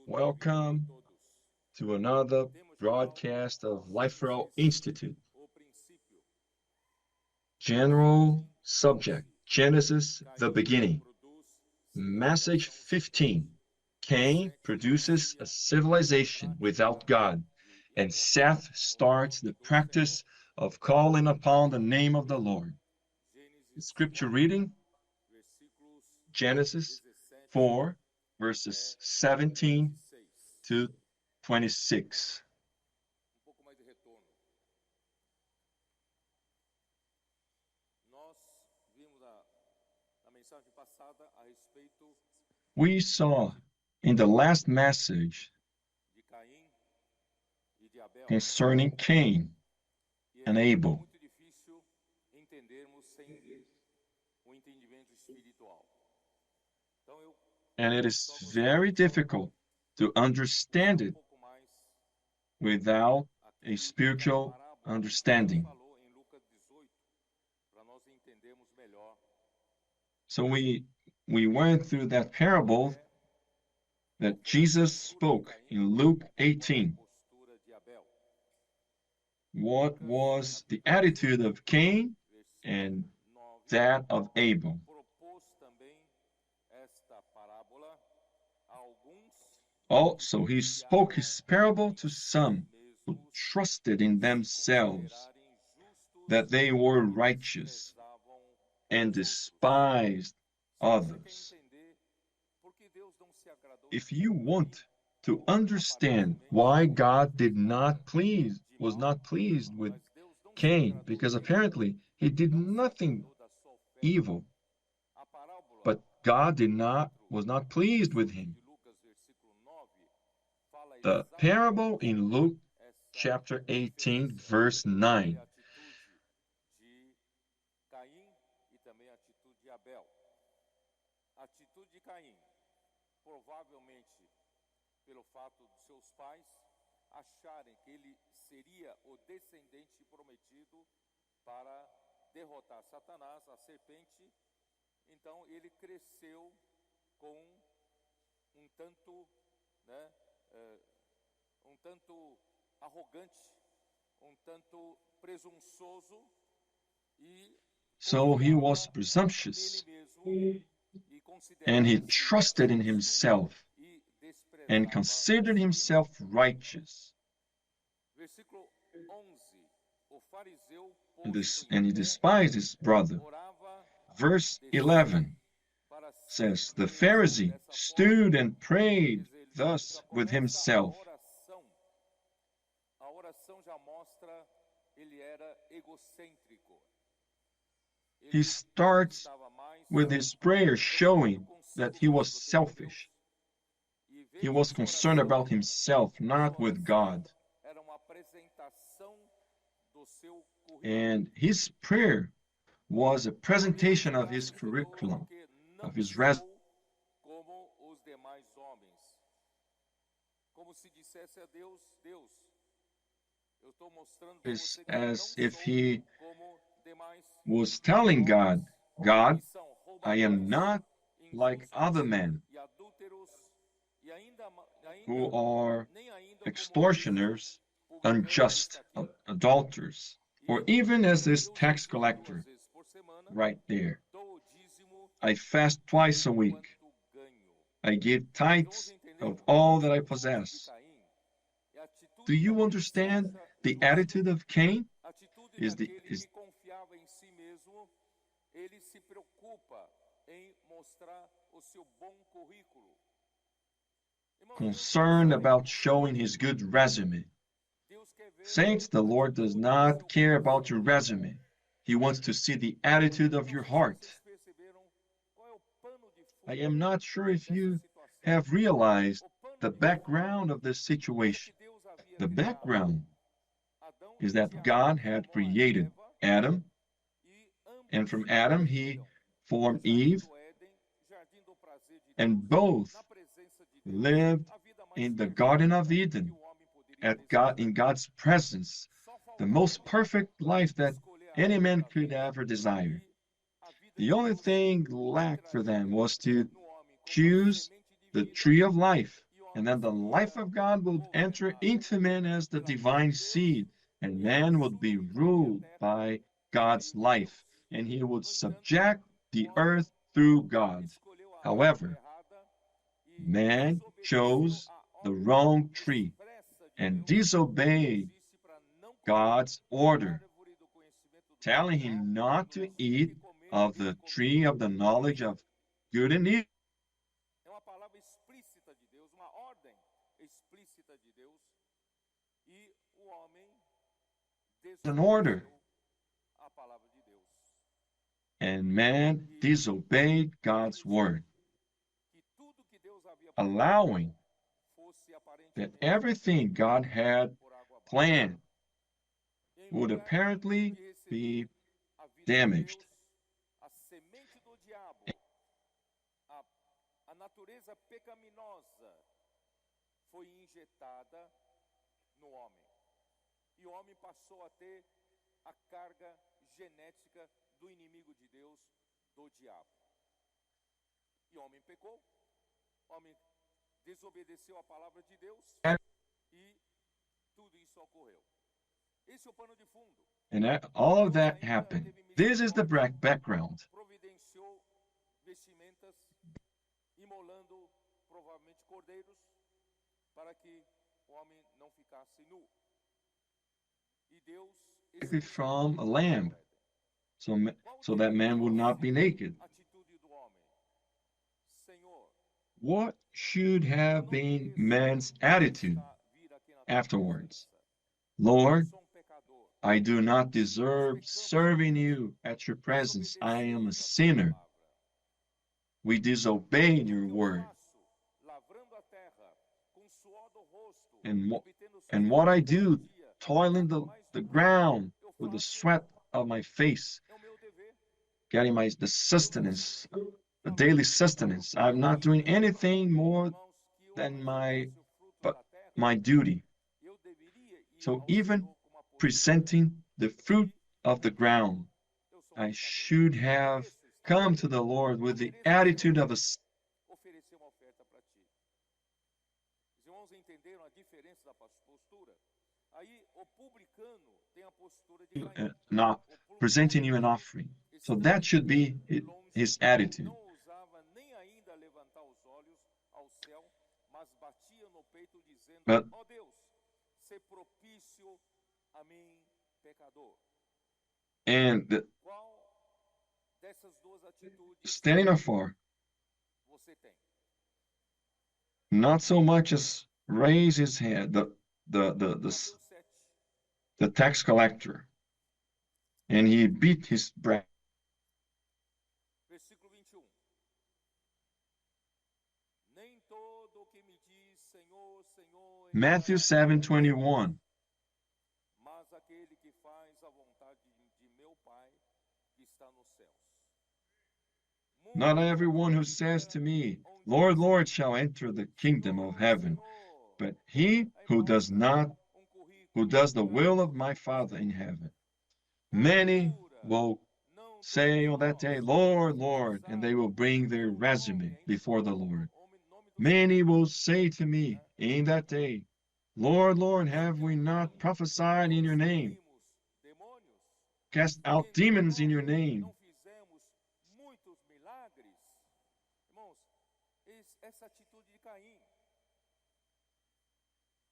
Welcome to another broadcast of Life for All Institute. General subject Genesis, the beginning. Message 15. Cain produces a civilization without God, and Seth starts the practice of calling upon the name of the Lord. Scripture reading Genesis 4, verses 17 to 26. We saw in the last message concerning Cain and Abel. And it is very difficult to understand it without a spiritual understanding. So we went through that parable that Jesus spoke in Luke 18. What was the attitude of Cain and that of Abel? Also, he spoke his parable to some who trusted in themselves that they were righteous and despised others. If you want to understand why God was not pleased with Cain, because apparently he did nothing evil, but God was not pleased with him. The parable in Luke chapter 18, verse 9. Provavelmente pelo fato de seus pais acharem que ele seria o descendente prometido para derrotar Satanás, a serpente. Então ele cresceu com tanto, tanto arrogante, tanto presunçoso e So he was presumptuous, and he trusted in himself and considered himself righteous. And he despised his brother. Verse 11 says, the Pharisee stood and prayed thus with himself. He starts with his prayer showing that he was selfish. He was concerned about himself, not with God. And his prayer was a presentation of his curriculum, of his resume. It's as if he was telling God, God, I am not like other men who are extortioners, unjust, adulterers, or even as this tax collector right there. I fast twice a week. I give tithes of all that I possess. Do you understand the attitude of Cain? Concerned about showing his good resume. Saints, the Lord does not care about your resume. He wants to see the attitude of your heart. I am not sure if you have realized the background of this situation. The background is that God had created Adam, and from Adam he formed Eve, and both lived in the Garden of Eden, in God's presence, the most perfect life that any man could ever desire. The only thing lacked for them was to choose the tree of life And then the life of God would enter into man as the divine seed, and man would be ruled by God's life, and he would subject the earth through God. However, man chose the wrong tree and disobeyed God's order, telling him not to eat of the tree of the knowledge of good and evil. É uma palavra explícita de Deus, uma ordem explícita de Deus, e o homem An order, desobedeceu a palavra de Deus. and man disobeyed God's word, Que tudo que Deus havia allowing fosse that aparentemente everything God had por água abaixo. planned Em would lugar apparently de receber be a vida de damaged. Deus, a semente do diabo, a natureza pecaminosa foi injetada no homem. E o homem passou a ter a carga genética do inimigo de Deus, do diabo. E o homem pecou, o homem desobedeceu a palavra de Deus e tudo isso ocorreu. Esse é o pano de fundo. And all of that happened. This is the background. Providenciou vestimentas, imolando provavelmente cordeiros, para que o homem não ficasse nu. E Deus From a lamb, so that man would not be naked. atitude do homem. Senhor, What should have been man's attitude afterwards? Lord, sou pecador. I do not deserve serving you at your presence. I am a sinner. We disobeyed your word. Lavrando a terra, com suor do rosto, And what I do, toiling the ground with the sweat of my face, é o meu dever. getting the sustenance, the daily sustenance. I'm not doing anything more Irmãos, que eu than recebesse o fruto but da terra, my duty. eu deveria ir So ao even Senhor com uma postura. presenting the fruit of the ground, Eu sou I pecador. should have come to the Lord with the attitude of a Oferecer uma oferta para ti. Os irmãos entenderam a diferença da postura? Aí o publicano tem a postura de Caim. not presenting you an offering. So that should be his attitude. Não ousava nem ainda levantar os olhos ao céu, mas batia no peito dizendo: But- ó Deus, se propício a mim, pecador. And Qual dessas duas atitudes standing afar, você tem? not so much as raise his head, Mateus 7, the tax collector, and he beat his breast. versículo 21. Nem todo o que me diz Senhor, Senhor, Matthew entrará no 7:21. mas aquele que faz a vontade de meu Pai que está nos céus. Not everyone who says to me, Lord, Lord, shall enter the kingdom of heaven, but he who does the will of my Father in heaven. Many will say on that day, Lord, Lord, and they will bring their resume before the Lord. Many will say to me in that day, Lord, Lord, have we not prophesied in your name, cast out demons in your name, Não fizemos muitos milagres? Irmãos, essa atitude de Caim.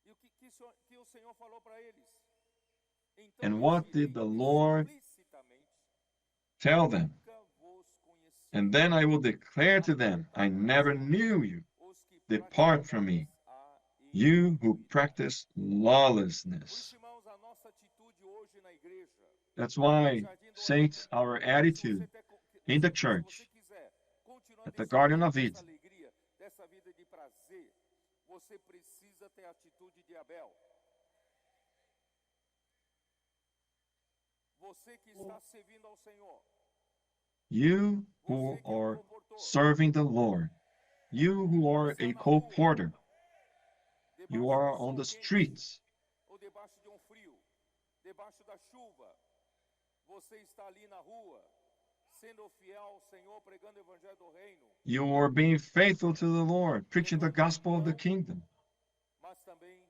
E o que o Senhor falou para eles? Então And eu what direi did the Lord explicitamente, tell them? nunca vos conheci. And then I will declare to them, I never knew you. Os que Depart from me, praticais a you who practice Por lawlessness. isso, irmãos, a nossa atitude hoje na igreja, That's why, Jardim do saints, Olimpo, our se attitude você in the se church, você quiser continuar at the Garden of dessa Eden, alegria, dessa vida de prazer, você precisa ter a atitude de Abel. Você que está servindo ao Senhor, you who are serving the Lord, you who are a co-porter, you are on the streets, ou debaixo de frio, debaixo da chuva, você está ali na rua, sendo fiel ao Senhor, pregando o evangelho do reino. you are being faithful to the Lord, preaching the gospel of the kingdom. mas também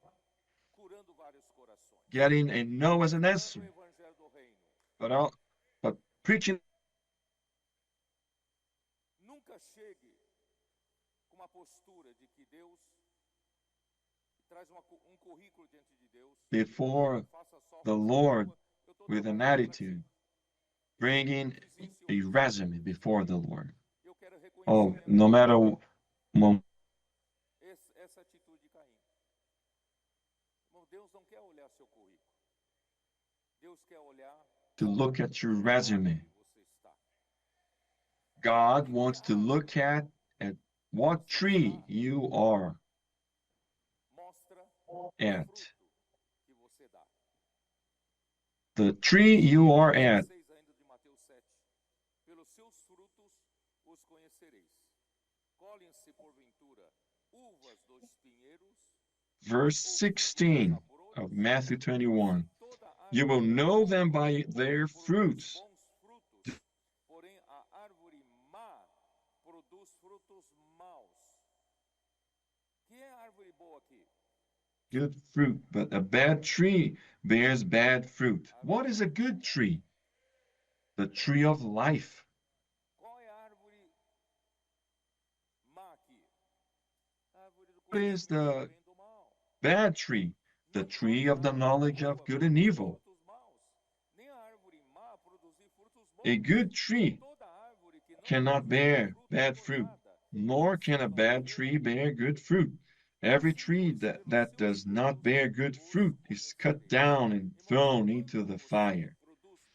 curando vários corações. getting a no as an Pregando o answer, evangelho do reino. but preaching. Nunca chegue com uma postura de que Deus traz currículo diante de Deus. Before Faça só, the faça Lord sua. Eu tô with an trabalhando pra ti. attitude, bringing a resume before the Lord. Eu quero Oh, reconhecimento. no matter what, Essa atitude de Caim. Irmão, Deus não quer olhar seu currículo. Deus quer olhar to look at your resume. onde você está. God wants to look at what tree you are Mostra at. fruto que você dá. The tree you are at. 6 ainda de Mateus 7. Pelos seus frutos os conhecereis. Colhem-se porventura uvas dos pinheiros, Verse 16 of Matthew 21. You will know them by their fruits. bons frutos, porém a árvore má produz frutos maus. Que é a árvore boa aqui? Good fruit, but a bad tree bears bad fruit. What is a good tree? The tree of life. Qual é a árvore má aqui? A árvore do What is conhecimento do the bem e do mal. bad tree? The tree of the knowledge of good and evil. Frutos maus. Nem a árvore má produzir frutos bons. A good tree Toda árvore que não cannot bear bad fruit, nor can a bad tree bear good fruit. Every tree that does not bear good fruit is cut down and thrown into the fire.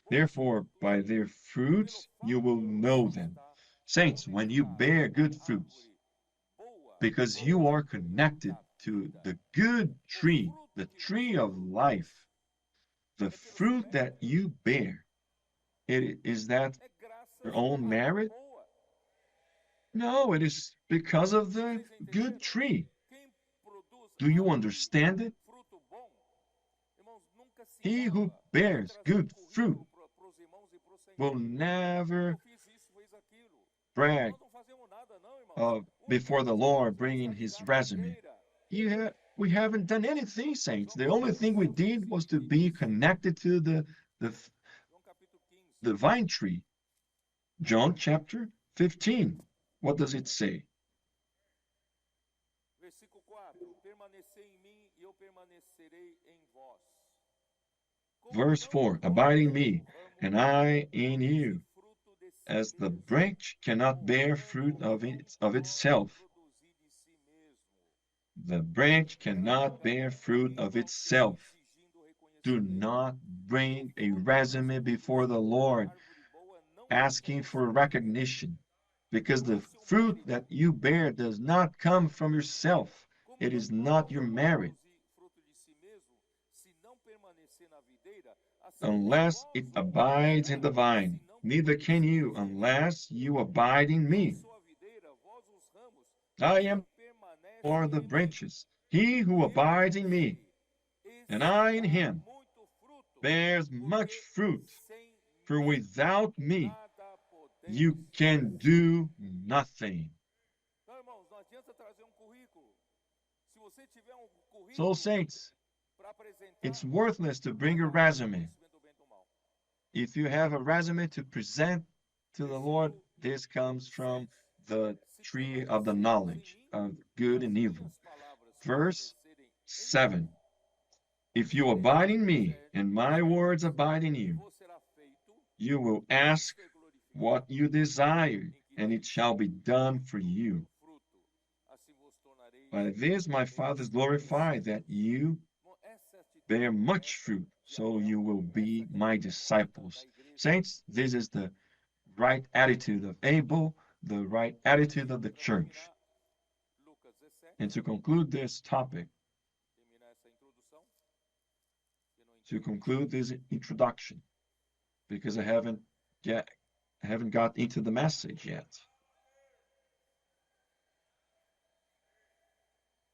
Therefore, by their fruits you will know them. Saints, when you bear good fruits, because you are connected to the good tree, the tree of life, the fruit that you bear, is that your own merit? No, it is because of the good tree. Do you understand it? He who bears good fruit will never brag before the Lord, bringing his resume. We haven't done anything, saints. The only thing we did was to be connected to the vine tree. John chapter 15. What does it say? Versículo 4. Permanecei em mim e eu permanecerei em vós. Verse 4. Abide in me, and I in you. As the branch cannot bear fruit of itself, the branch cannot bear fruit of itself. Do not bring a resume before the Lord asking for recognition, because the fruit that you bear does not come from yourself. It is not your merit. Unless it abides in the vine, neither can you unless you abide in me. I am for the branches. He who abides in me, and I in him, bears much fruit, for without me you can do nothing. So, saints, it's worthless to bring a resume. If you have a resume to present to the Lord, this comes from the tree of the knowledge of good and evil. Verse 7. If you abide in me, and my words abide in you, you will ask what you desire, and it shall be done for you. By this my Father is glorified, that you bear much fruit, so you will be my disciples. Saints, this is the right attitude of Abel, the right attitude of the church. And to conclude this topic, to conclude this introduction, because I haven't got into the message yet.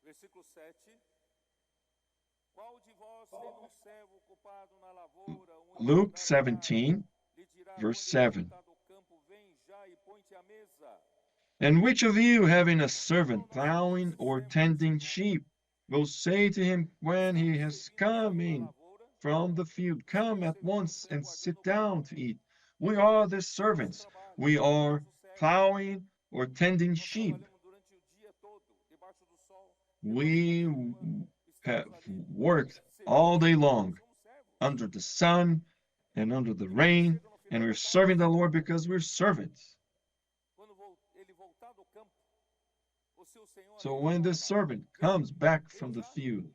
Versículo 7. Qual de vós, tendo servo ocupado na lavoura, Luke 17, verse 7. And which of you, having a servant plowing or tending sheep, will say to him when he has come in from the field, come at once and sit down to eat. We are the servants. We are plowing or tending Nós sheep. trabalhamos durante o dia todo, debaixo do sol, debaixo da We chuva. have Estamos ali worked all servindo day a Deus, nós long somos servos. under the sun and under the E quando rain, chega no and final we're da tarde, serving the Lord because we're servants. quando ele voltar do campo, o seu Senhor So ainda when the falará: servant vem, comes back vem from the já field,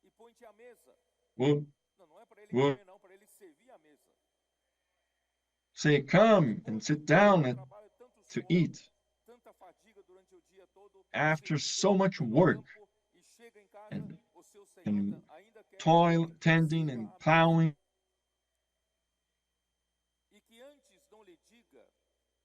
e põe-te à mesa. we'll, Não, não é para ele we'll comer, não, para ele servir a mesa. say, come and Depois sit de tanto down trabalho, tanto to suor, eat. tanta fadiga durante o dia todo, After servindo so much pelo work campo, e chega em casa, and, o seu Senhor and ainda quer que toil, ele tending sirva and a mesa. plowing, E que antes não lhe diga,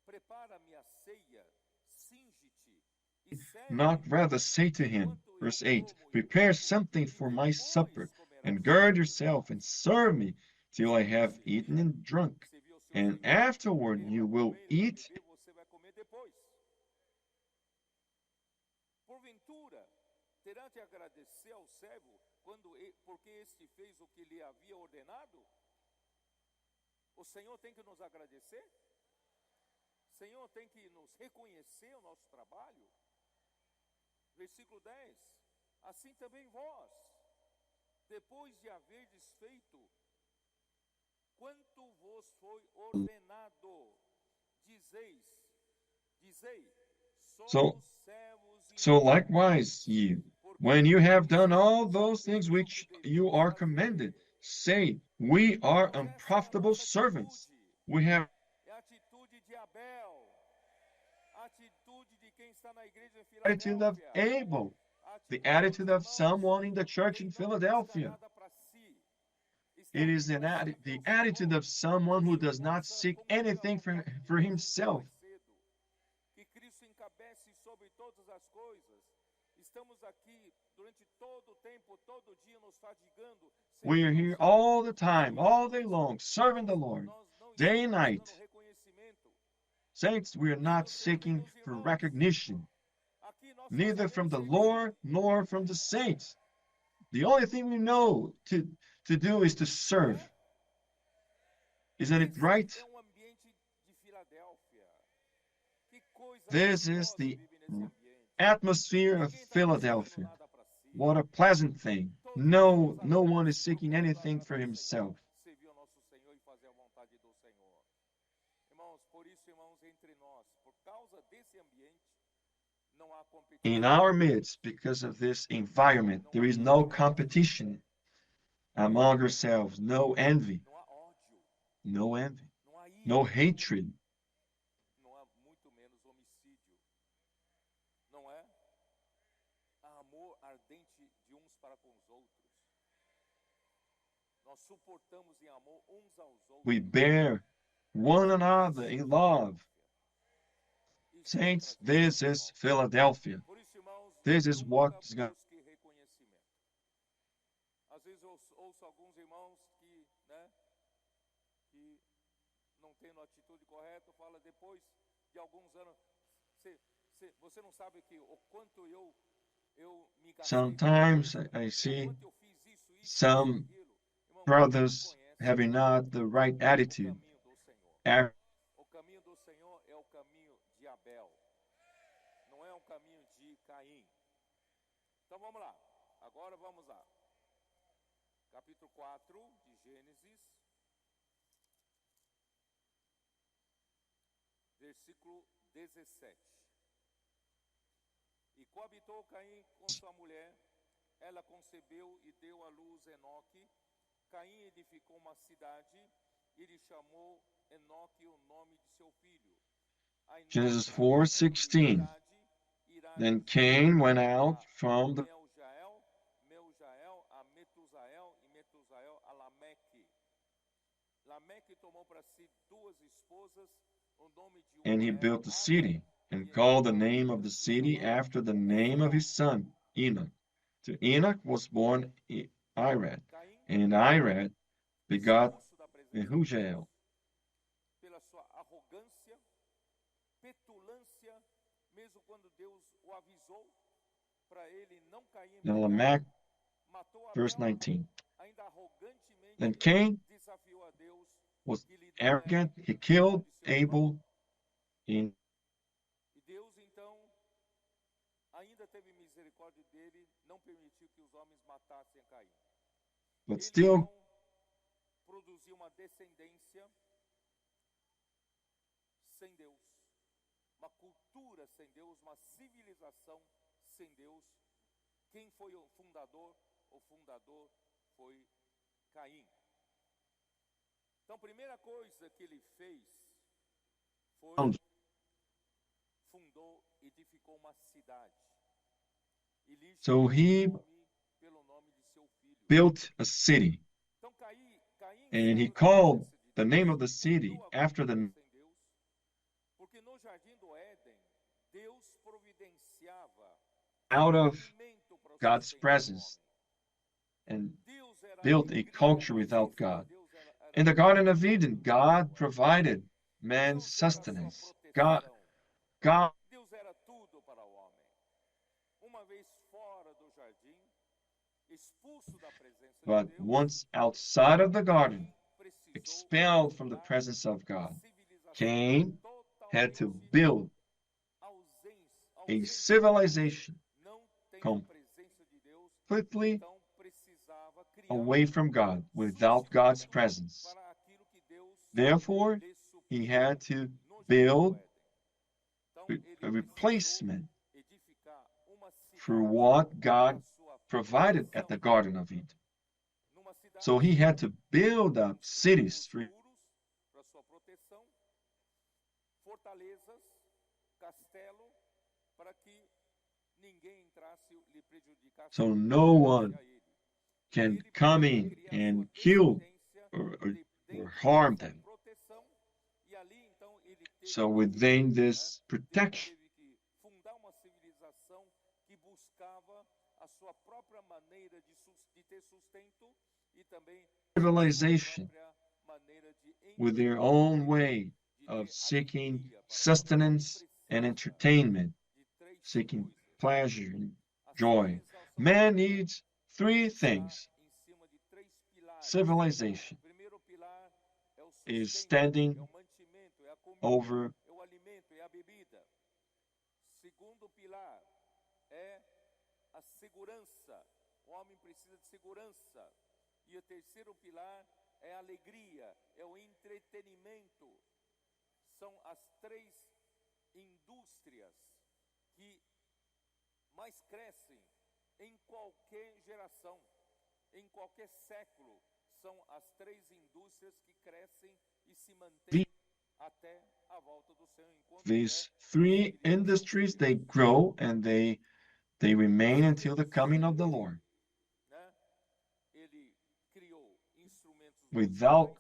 prepara-me a ceia, cinge-te e not serve-me, rather say to him, enquanto eu verse 8, como e prepare bebo, something e for my supper, depois comerás and gird comigo. yourself and serve me till I have eaten and drunk, Servir ao seu and Senhor, afterward ele you vai will comer, ele vai eat. beber, você vai comer depois. Porventura, terá de agradecer ao servo porque este fez o que lhe havia ordenado? O Senhor tem que nos agradecer? O Senhor tem que nos reconhecer o nosso trabalho? Versículo 10. Assim também vós, depois de haverdes feito quanto vos foi ordenado, dizei, So, somos servos so inúteis, likewise you, porque when you have done all fizemos those things apenas o which que you devíamos are commanded, fazer. say, we are Irmãos, essa é a unprofitable nossa servants. atitude. We have É a atitude de Abel, a atitude de quem está na igreja em attitude of Filadélfia, Abel, a the atitude dos attitude of irmãos someone in the church que in não busca Philadelphia. nada para si, está It ali is para servir the ao attitude Senhor. of someone who Isso does not mostra, seek como eu havia anything for dito um pouco himself. mais cedo, que Cristo encabece sobre todas as coisas. Estamos aqui durante todo o tempo, todo dia nos fadigando, We are servindo ao here Senhor. all the time, all day long, serving the Lord, Nós não day and estamos night. buscando reconhecimento, Saints, we are nem not do Senhor, nem seeking dos for irmãos. recognition, Aqui nós só neither from sabemos the servir. Lord nor from the saints. The only thing we know to do is to serve. Isn't it Esse right? é um ambiente de Filadélfia. Que coisa This is gostosa the viver nesse ambiente. atmosphere of Ninguém está buscando Philadelphia. nada para si. What a pleasant thing. Todos No, estamos no apenas one is seeking procurando anything agradar for ao himself. Senhor, servir ao nosso Senhor e fazer a vontade do Senhor. Irmãos, por isso, irmãos, entre nós, por causa desse ambiente, não há competição. In our midst, because of this environment, there is no competition among ourselves, no envy, Não há ódio, no envy, não há ira, no hatred, não há muito menos homicídio. Não é? Há amor ardente de uns para com os outros. Nós suportamos em amor uns aos outros. we bear one another in love. Isso é a Saints, tradição, this is irmão. Philadelphia. Por isso, irmãos, This is nunca what's going. busque reconhecimento. Às vezes eu ouço alguns irmãos que, né, que não têm a atitude correta, fala depois de alguns anos, você não sabe que o quanto eu me gastei, Sometimes I o see quanto eu fiz isso, some aquilo. Irmão, brothers conhece having not the right o attitude. caminho do Senhor. O caminho do Senhor é o caminho de Abel. Não é um caminho de Caim. Então vamos lá. Agora vamos lá. Capítulo 4 de Gênesis. Versículo 17. E coabitou Caim com sua mulher. Ela concebeu e deu à luz Enoque. Caim edificou uma cidade e lhe chamou Enoque o nome de seu filho. Genesis 4:16. Then Cain went out from the Meljael a Metusael e Metusael a Lameque. Lameque tomou para si duas esposas, o nome de uma and he era built a Ada, city and called the name of the city after the name of his son Enoch. To Enoch was born Irad, Caim, and Irad begot expulso da presença de Mehujael. Deus pela sua arrogância, petulância, mesmo quando Deus o avisou para ele não cair em In pecado, Lamech, matou verse Abel, 19. ainda arrogantemente Then Cain desafiou a Deus, was que lhe arrogant. dera He killed de seu irmão. Abel in E Deus então ainda teve misericórdia dele, não permitiu que os homens matassem a Caim. but Ele still então produziu uma descendência sem Deus, uma cultura sem Deus, uma civilização sem Deus. Quem foi o fundador? O fundador foi Caim. Então, a primeira coisa que ele fez foi fundou, edificou uma cidade. E lhe So he chamou pelo nome de seu filho. built a city, Então, Caim and he saiu da called presença de the Deus, name of the city fundou a after cultura the sem Deus, porque no jardim do Éden, Deus providenciava out of alimento para o God's sustento do presence homem. and Deus era built a alegria, culture without God. In the Garden of Eden, God provided man's Deus era sua sustenance. proteção. God Deus era tudo para o homem. Uma vez fora do jardim, expulso da presença but de Deus, once outside of the garden, Caim precisou expelled from the fundar presence of uma God, civilização Cain had to totalmente build a ausente. civilization Não tem a com- presença de Deus, completely então precisava criar away from God, without God's presence. para aquilo que Deus Therefore, lhe he supriu had to no jardim do build Éden. Então, a ele precisou replacement edificar uma for cidade what para God sua provided at proteção. the Garden of Eden. Numa cidade, So he had to build up cities for muros para sua proteção, fortalezas, castelo, para que ninguém entrasse e lhe prejudicasse. so no one a ele. can Ele come poderia in criar and sua kill descendência or dentro harm dessa them. proteção, e ali então ele teve So que, within this protection, teve que fundar uma civilização que buscava a sua própria maneira de ter sustento e também civilization a própria maneira de with their own way de of ter seeking alegria para sustenance and precisa entertainment, de três seeking coisas. pleasure and A joy. civilização Man needs three está things. em cima de três pilares. Civilization O primeiro pilar é o is sustento, standing é o mantimento, é a comida, over é o alimento, é a bebida. Segundo pilar é a segurança. O homem precisa de segurança. E o terceiro pilar é a alegria, é o entretenimento. São as três indústrias que mais crescem em qualquer geração, em qualquer século. São as três indústrias que crescem e se mantêm até a volta do Senhor. Enquanto these three industries, they grow and they remain until the coming of the Lord. né? Ele criou instrumentos Without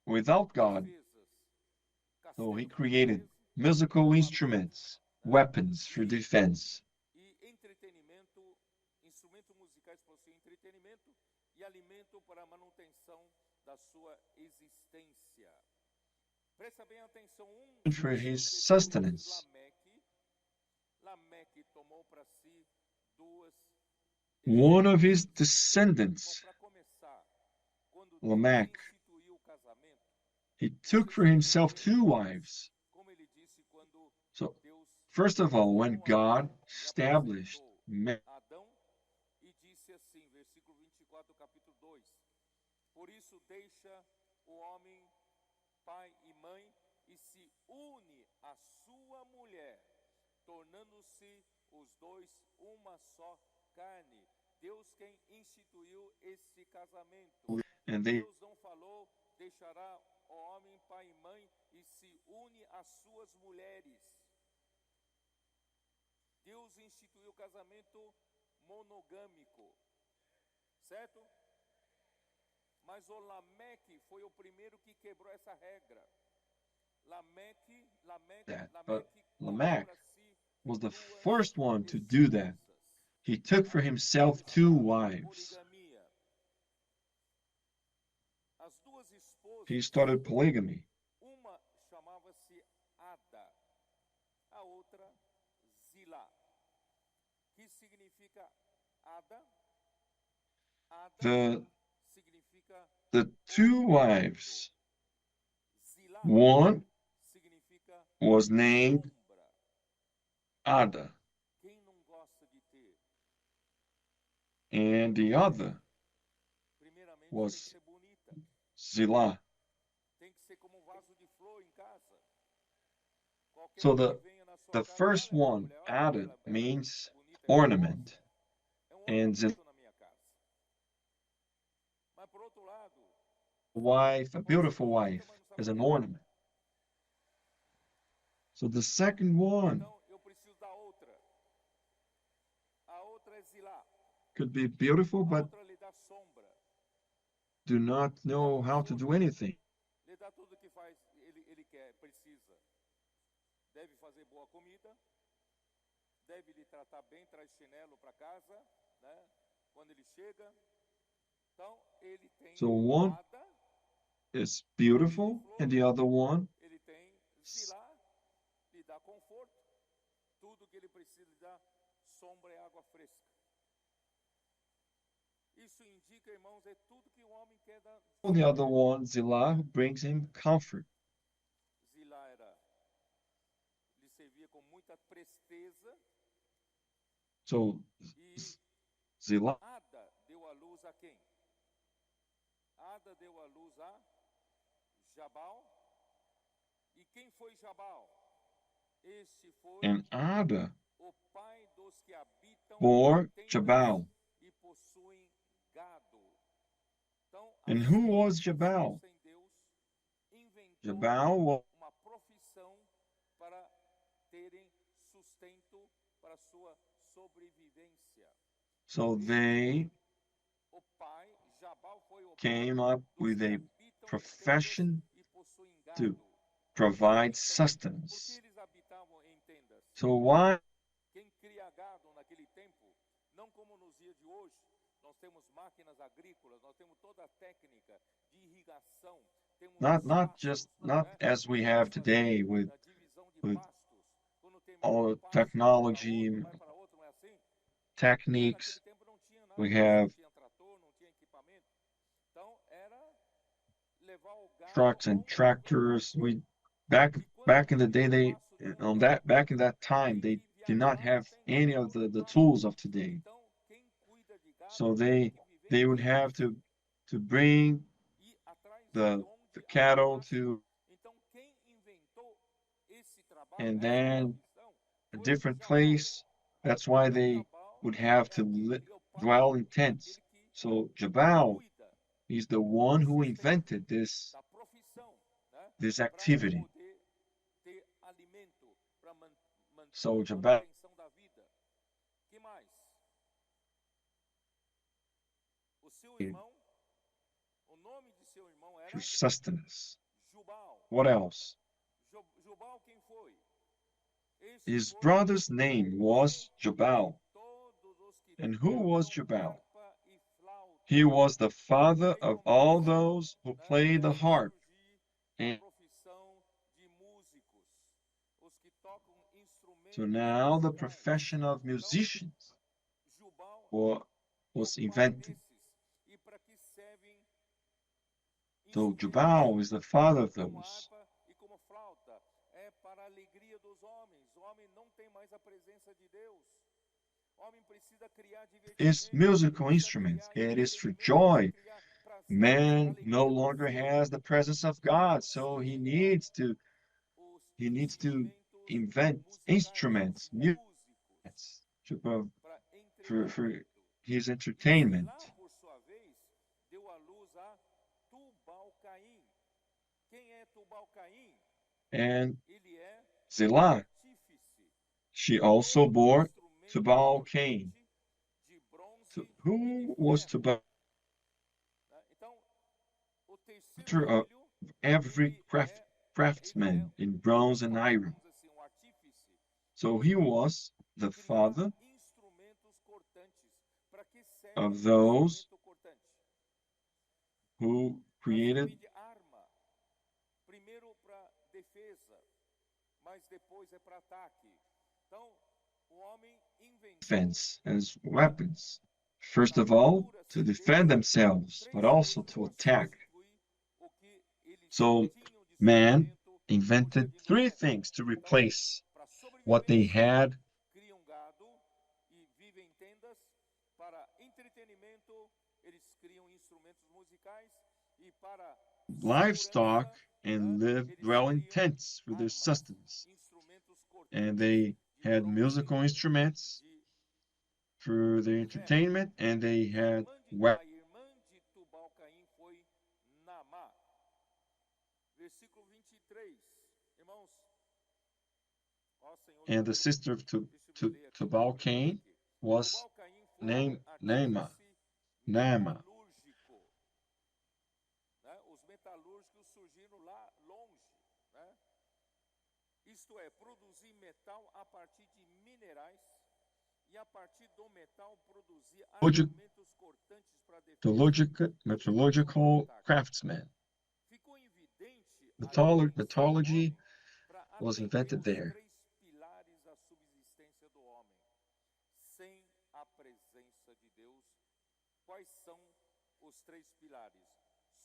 musicais, God, defesas, so he castelos, created defesa, musical instruments, weapons for defense. e entretenimento, instrumentos musicais para o seu entretenimento e alimento para a manutenção da sua existência. Presta bem atenção, For his sustenance. Lameque tomou para si duas. One of his Bom, descendants, para começar, quando Lamech, Deus instituiu o casamento, he took for himself two wives. como ele disse quando So, Deus first of all, when formou God Adão e established apresentou Adão e disse assim, versículo 24, capítulo 2: Por isso deixa o homem pai e mãe e se une à sua mulher, tornando-se os dois uma só carne. Deus quem instituiu esse casamento. and they Deus não falou, deixará o homem pai e mãe e se une às suas mulheres. Deus instituiu o casamento monogâmico, certo? Mas o Lameque foi o primeiro que quebrou essa regra. Lameque but tomou Lamech para si was the duas first one to do that. esposas. He took for himself two wives. Poligamia. As duas esposas, He started polygamy. uma chamava-se Ada, a outra Zilá, que significa Ada. The, Significa the two wives, Zilá. one Significa was named sombra. Ada, Quem não gosta de ter? and the other Primeiramente tem que was ser bonita. Zillah. Tem que ser como um vaso de flor em casa. Qualquer So um que venha na sua the casa, first olha minha one, mulher, olha como Ada, ela é means bonita, é ornament, formosa. É um and Zillah, ornamento na minha casa. Mas por outro lado, wife, a pode ser beautiful bonita, wife, mas não sabe as an fazer nada. ornament. So the second one Então eu preciso da outra. A outra é Zilá. could be beautiful, A but outra lhe dá sombra. do not know how to do anything. Lhe dá tudo que faz, ele quer, precisa. Deve fazer boa comida, deve lhe tratar bem, traz chinelo para casa, né? Quando ele chega. Então, ele tem So one Ada, is beautiful, and the other one, ele tem Zilá, lhe dá conforto, tudo que ele precisa lhe dá sombra e água fresca. Isso indica, irmãos, é tudo que o homem quer dar. the other one, Zillah, who brings him comfort. Zilá lhe servia com muita presteza. So E Zillah Ada deu à luz a quem? Ada deu à luz a Jabal. E quem foi Jabal? Este foi and Ada o pai dos que habitam bore tendas Jabal. e possuem gado. Então, And assim, who was a Jabal? sem Deus inventou Jabal was, uma profissão para terem sustento para sua sobrevivência. so they O pai, Jabal foi o pai came up dos with que a habitam profession tendas e possuem to gado. provide Por que sustenance. eles habitavam em tendas? So why Quem cria gado naquele tempo, não como nos dias de hoje, nós temos máquinas agrícolas, nós temos toda a técnica de irrigação, temos not pastos, just né? not as we have Podemos today fazer a divisão de with pastos. Quando termina all um the pasto, vai para technology, outro, vai para outro, não é assim? Mas techniques. naquele tempo não tinha nada We disso, have não tinha trator, não tinha equipamento. Então era levar o gado trucks and onde tractors. We back in the day, they on that back in that time they did not have any of the tools of today. Então, quem cuida de gado So tem que viver they em would tendas. have to bring E atrás de the onde há cattle pasto. to Então, quem inventou esse trabalho, and essa then profissão, a foi different Jabal. place. That's why they Jabal would have é to aquele, é o pai dwell in tents. daquele que So Jabal cuida is the one do who sustento, invented this da profissão, né? this Para activity. poder ter alimento, para manter So a Jabal manutenção da vida. Que mais? O seu irmão, o nome de seu irmão era for sustenance. Jubal. What else? Jubal quem foi? Esse His foi brother's name was Jabal. todos os que And who was tocam Jabal? harpa e flauta. He was the father Aí of all começa, those who né, play the começa a harp. surgir a And profissão de músicos, os que tocam instrumentos so now the musicais. profession of Então, musicians Jubal was é o pai invented. desses. E para que servem So instrumentos Jabal is the father of como those. harpa e como flauta? É para a alegria dos homens. O homem não tem mais a presença de Deus. O homem precisa criar It's divertimento, musical precisa instruments. criar It is for entretenimento, joy. precisa criar prazer, Man no alegria, longer prazer. has the presence of God, so he Então, needs to os invent instrumentos instruments, musicais, music músicos, para for entretenimento. his E entertainment. Zilá, por sua vez, deu à luz a Tubal-Caim. Quem é Tubal-Caim? And Ele é Zillah, artífice. she also Todo bore instrumento Tubal Cain. de bronze Who e de was ferro. Tubal? Né? Então, o terceiro After filho, every ele é craftsman in bronze and iron. vamos dizer assim, um artífice. So he was the Criar father instrumentos cortantes. Para que serve of um those instrumento cortante? who Para created servir de arma. Primeiro para defesa, mas depois é para ataque. Então, defense as weapons. First of all, to defend themselves, but also to attack. So man invented three things to replace what they had. Criam gado e vivem em tendas. Para entretenimento, eles criam instrumentos musicais e para Livestock segurança, and dwell in tents for their sustenance. instrumentos And cortantes they de had bronze, musical instruments de for their entertainment, and they had weapons. A irmã de Tubal-Caim foi Naamá. Versículo 23. Irmãos, ó Senhor, And the sister of Tubal-Cain was Tubal-Caim foi named artífice Naamah. metalúrgico. Né? Os metalúrgicos surgiram lá longe. Né? Isto é, produzir metal a partir de minerais e a partir do metal produzir argumentos cortantes para defesa. Metallurgical craftsmen. Ficou evidente Metallurgy para was atender invented os there. três pilares da subsistência do homem. Sem a presença de Deus, quais são os três pilares?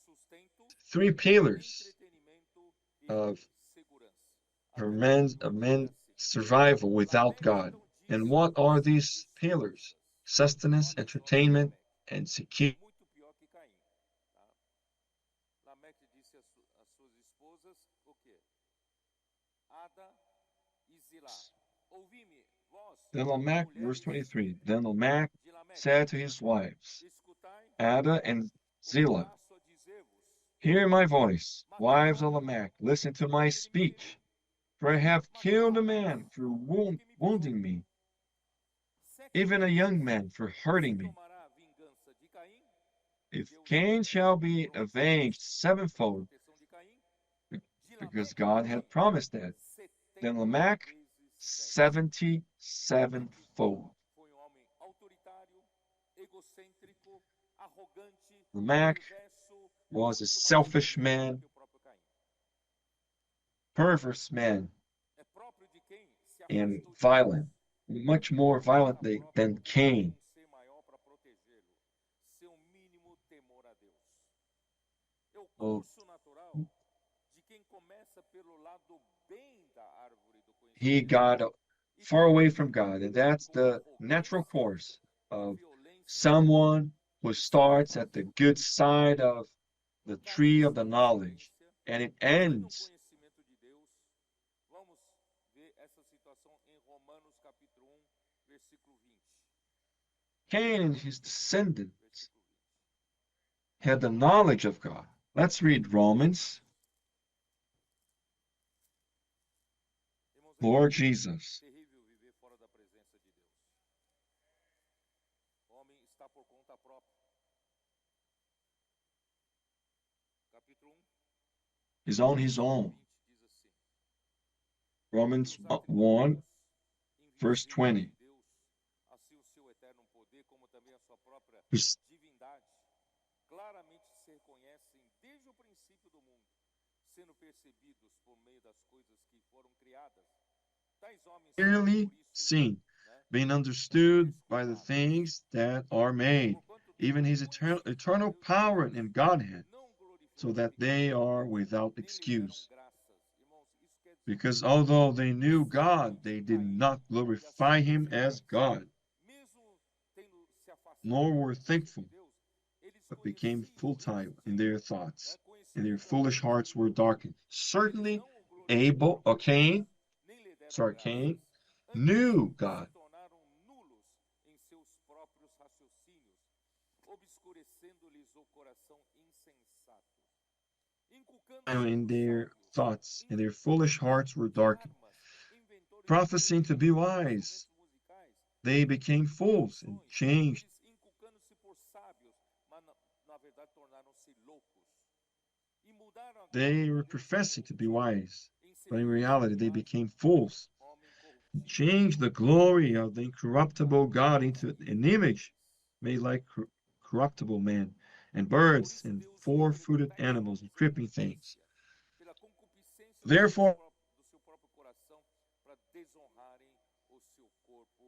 Sustento, Three pillars entretenimento e of segurança. for men's survival without God. And what are these pillars? Sustenance, entertainment, and security. Muito pior que Caim. Tá? Lameque disse às suas esposas o quê? Ada e Zilá. Ouvi-me, vós, Then Lamech, verse mulheres 23. Then Lamech de Lameque, said to his wives, escutai Ada and o que Zillah, passo a dizer-vos. hear my voice, wives of Lamech, listen to my speech. For I have killed a man for wounding me, even a young man for hurting me. Tomará a vingança de Caim, If Cain shall be avenged sevenfold, proteção de Caim, de because Lameque, God had promised that, 70 then Lamech vezes 7. 77-fold. Foi homem autoritário, egocêntrico, arrogante, Lamech perverso, was a muito mais selfish egoísta man, que o próprio Caim. perverse man, É próprio de quem se and afastou de violent, Deus, much more violently than Cain. ser maior para protegê-lo, seu mínimo temor a Deus. É o Oh. curso natural de quem começa pelo lado bem da árvore do He conhecimento got e far away termina from God, and com that's the arrogância, natural course of violência, someone who starts at the good side of the tree of the knowledge, and it sem o ends. conhecimento de Deus. Vamos ver essa situação em Romanos capítulo 1, versículo 20. Cain and his descendants Versículo 20. had the knowledge of God. Let's read Romans. Irmãos, Lord é Jesus. terrível viver fora da presença de Deus. O homem está por conta própria. Capítulo 1, Is on his own. 20 diz assim: Romans Pelos 1, verse invisíveis 20. de Deus, assim o seu eterno poder, como também a sua própria Who's divindade, claramente se reconhecem desde o princípio do mundo, sendo percebidos por meio das coisas que foram criadas. Tais homens são clearly por isso, seen, né, being understood by the things that are made, porquanto even his eternal power and Godhead, não so glorificaram that they are without nem lhe deram excuse. graças. Irmãos, isso quer dizer Because although they knew God, they did not glorify him as God, mesmo tendo se afastado nor were da presença thankful, de Deus, eles but became conheciam futile Deus, in their né, thoughts, conheciam and their o foolish poder hearts de were Deus. darkened. Eles Certainly, não o glorificaram como Cain Deus, nem lhe deram Cain graças. Antes, knew se God. tornaram nulos em seus próprios raciocínios, obscurecendo-lhes o coração insensato. Inculcando In their sábios, thoughts, and their foolish hearts were darkened. inventores de Prophesying to be instrumentos wise, musicais, they became fools and changed. eles inculcando-se por sábios, mas na verdade tornaram-se loucos. E mudaram a glória They do were Deus professing to be incorruptível wise, em but in semelhança reality, de they imagem, became fools. homem corruptível, Changed the glory of the incorruptible God into an image made like corruptible man, and Por birds, isso and Deus four-footed repreende tais animals, and homens creeping things. pela concupiscência Therefore, do seu próprio coração para desonrarem o seu corpo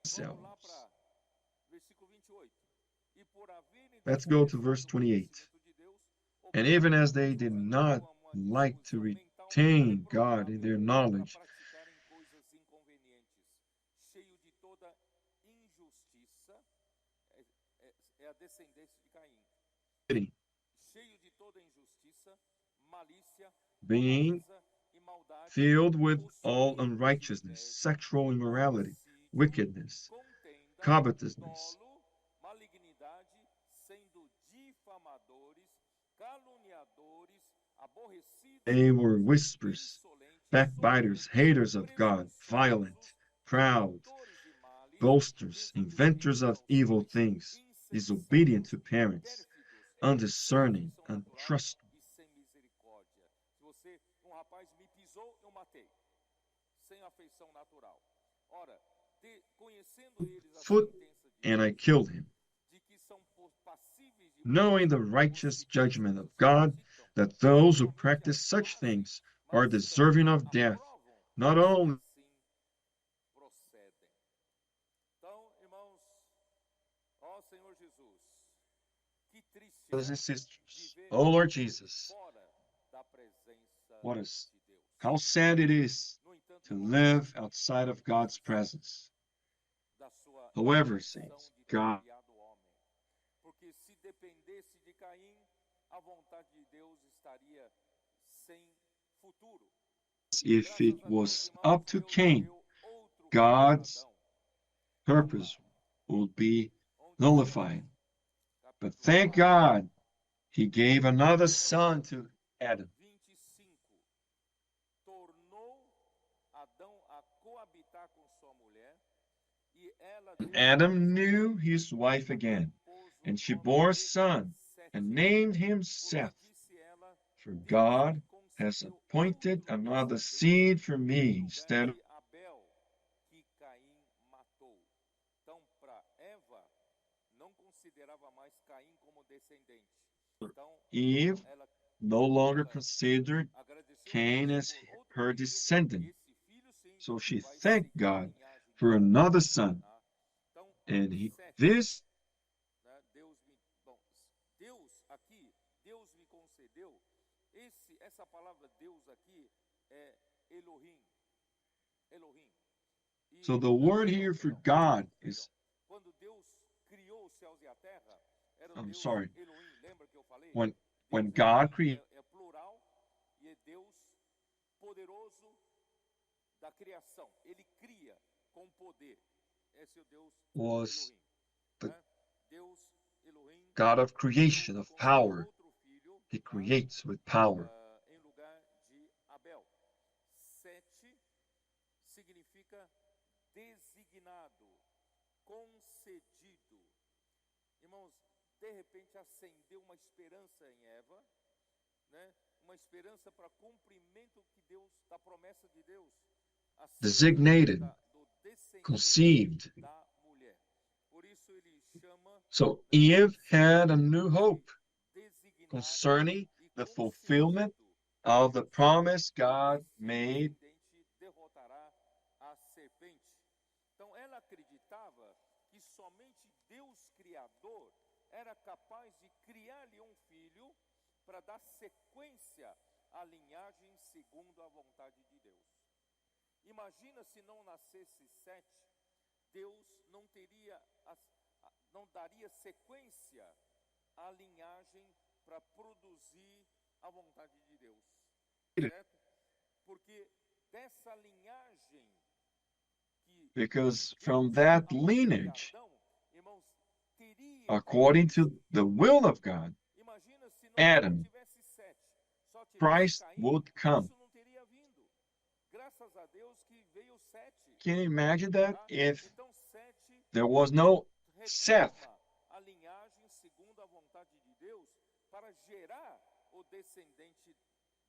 ourselves. versículo 28. E por haverem Let's go to verse 28. And even as they did not like to retain God in their knowledge, praticarem coisas inconvenientes, cheio de toda injustiça, é a descendência de Caim. Cheio de toda injustiça, malícia, being avareza e maldade, filled with all possuídos de unrighteousness, inveja, sexual immorality, homicídio, wickedness, contenda, covetousness. dolo, malignidade, sendo difamadores, caluniadores, aborrecidos, They were whisperers, insolentes, backbiters, haters of God, violent, proud, autores de males, boasters, inventors of evil things, disobedient to parents, undiscerning, untrustworthy. e sem misericórdia. Se você, rapaz me pisou, eu matei, sem afeição natural. Ora, conhecendo eles a Foot, sentença de and I Deus, killed him, de que são passíveis de knowing the righteous judgment of God, that those who practice such things are deserving of death, not only assim procedem. Então, irmãos, ó Senhor Jesus, que triste brothers and é sisters. viver Oh Lord Jesus, fora da presença what is de Deus. how sad it is No entanto, to live outside of God's presence. da sua However, eleição saints, de ter God, criado o homem. Porque se dependesse de Caim, a vontade de Deus estaria sem futuro. if it Graças a Deus, was irmãos, up to Deus Cain, deu outro filho God's Adão. purpose would be Onde nullified. está? But Capítulo thank 4, God, He gave another son to Adam. 25. Tornou Adão a coabitar com sua mulher, e ela deu Adam knew his wife again, pôs o and she nome bore a de son Sete, and named him porque Seth. disse ela, For Deus God me has concedeu appointed outro another descendente seed for me em lugar instead of de Abel, que Caim matou. Então, para Eva, não considerava mais Caim como descendente. Então, Eve, ela no longer considered agradeceu Cain a Deus as por outro her filho, descendant. esse filho sim So she vai thanked seguir a God linhagem for de Davi. another son. Tá? Então, And Sete, this né, Deus aqui, Deus me concedeu. Essa palavra Deus aqui é Elohim. Elohim. so the word here for God is, Quando Deus criou os céus e a terra, era o I'm Deus sorry, Elohim. Lembra que eu falei? when Deus God Elohim created, é plural e é Deus poderoso da criação. Ele cria com poder. Esse é o Deus was Elohim. the Né? Deus Elohim God of creation, of concedeu power. outro filho, He tá? creates with power. Em lugar de Abel. Sete significa designado, concedido. Irmãos, de repente acendeu uma esperança em Eva, né? Uma esperança para cumprimento que Deus, da promessa de Deus, Designated, do descendente conceived. da mulher. Por isso ele chama, So né, Eve had a new hope designado concerning e the concedido. fulfillment of the promise E God esse made. descendente derrotará a serpente. Então ela acreditava que somente Deus Criador era capaz de criar-lhe um filho para dar sequência à linhagem segundo a vontade de Deus. Imagina se não nascesse Sete, Deus não daria sequência à linhagem para produzir a vontade de Deus. Certo? Porque dessa linhagem Because from that a partir de lineage, Adão, irmãos, teria according to the will of God, imagina se não Adam, tivesse Sete, só tivesse Christ Caim, would come. isso não teria vindo. Graças a Deus que veio Sete. Can you imagine that? Tá? If Então Sete there was no Seth, retoma a linhagem segundo a vontade de Deus para gerar o descendente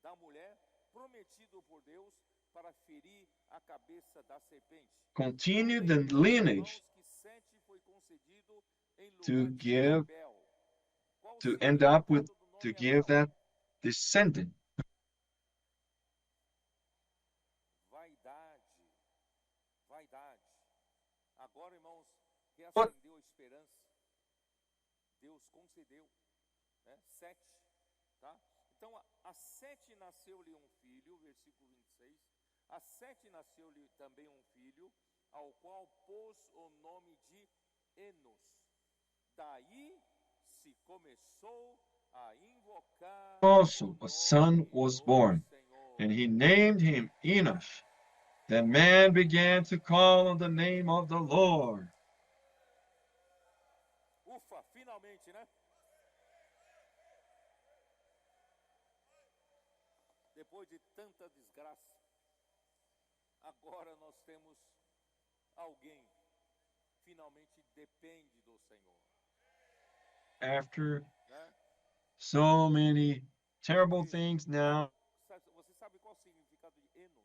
da mulher prometido por Deus para ferir a cabeça da serpente. continue Não the lembrando, lineage irmãos, que Sete foi concedido em to lugar de give, Abel. Qual to seria end o up with, significado do to nome give Abel? that descendant. Vaidade. Vaidade. Agora, irmãos, Sete nasceu-lhe filho, versículo 26. A Sete nasceu-lhe também filho, ao qual pôs o nome de Enos. Daí se começou a invocar Also, o a son nome was do born, Senhor. and he named him Enosh. Then man began to call on the name of the Lord. Ufa, finalmente, né? Depois de tanta desgraça, agora nós temos alguém que finalmente depende do Senhor, After né? so many terrible things now, Você sabe qual é o significado de Enos?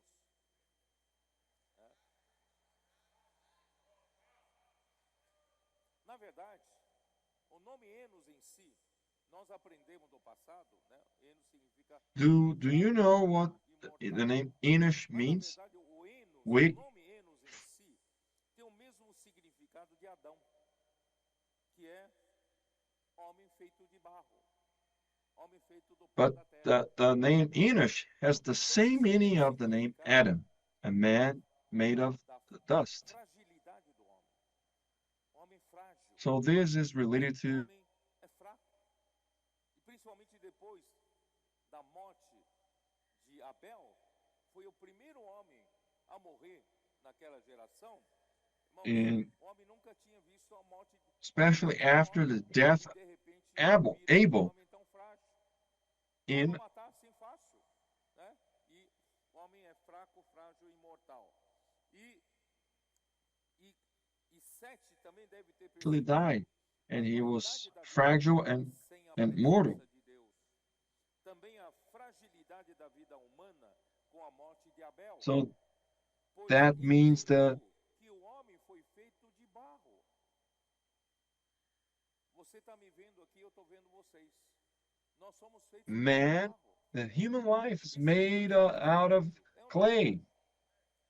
Né? Na verdade, o nome Enos em si, nós aprendemos do passado, né? Enos significa do you know what the imortal. name Enosh Mas na means? verdade, o Enos, o We, nome Enos em si, tem o mesmo significado de Adão, que é homem feito de barro, homem feito do pó but da terra. the name Enosh has the same meaning of the name Adam, a man made of Da the dust. fragilidade do homem. Homem frágil. So this is related O to homem é fraco. E principalmente depois da morte de Abel, foi o primeiro homem a morrer naquela geração. Irmãos, in o homem nunca tinha visto a morte especially de um after homem the death que de repente of vira um Abel homem tão frágil. Dá in pra matar assim fácil, né? E o homem é fraco, frágil e mortal. E Sete também deve ter actually percebido died, a and he was qualidade da vida fragile humana sem a and mortal. presença de Deus. Também a fragilidade da vida humana com a morte de Abel. So Pois that means that entendeu que o homem foi feito de barro. Você está me vendo aqui, eu estou vendo vocês. Nós somos feitos de man, barro. the human life is made out of clay.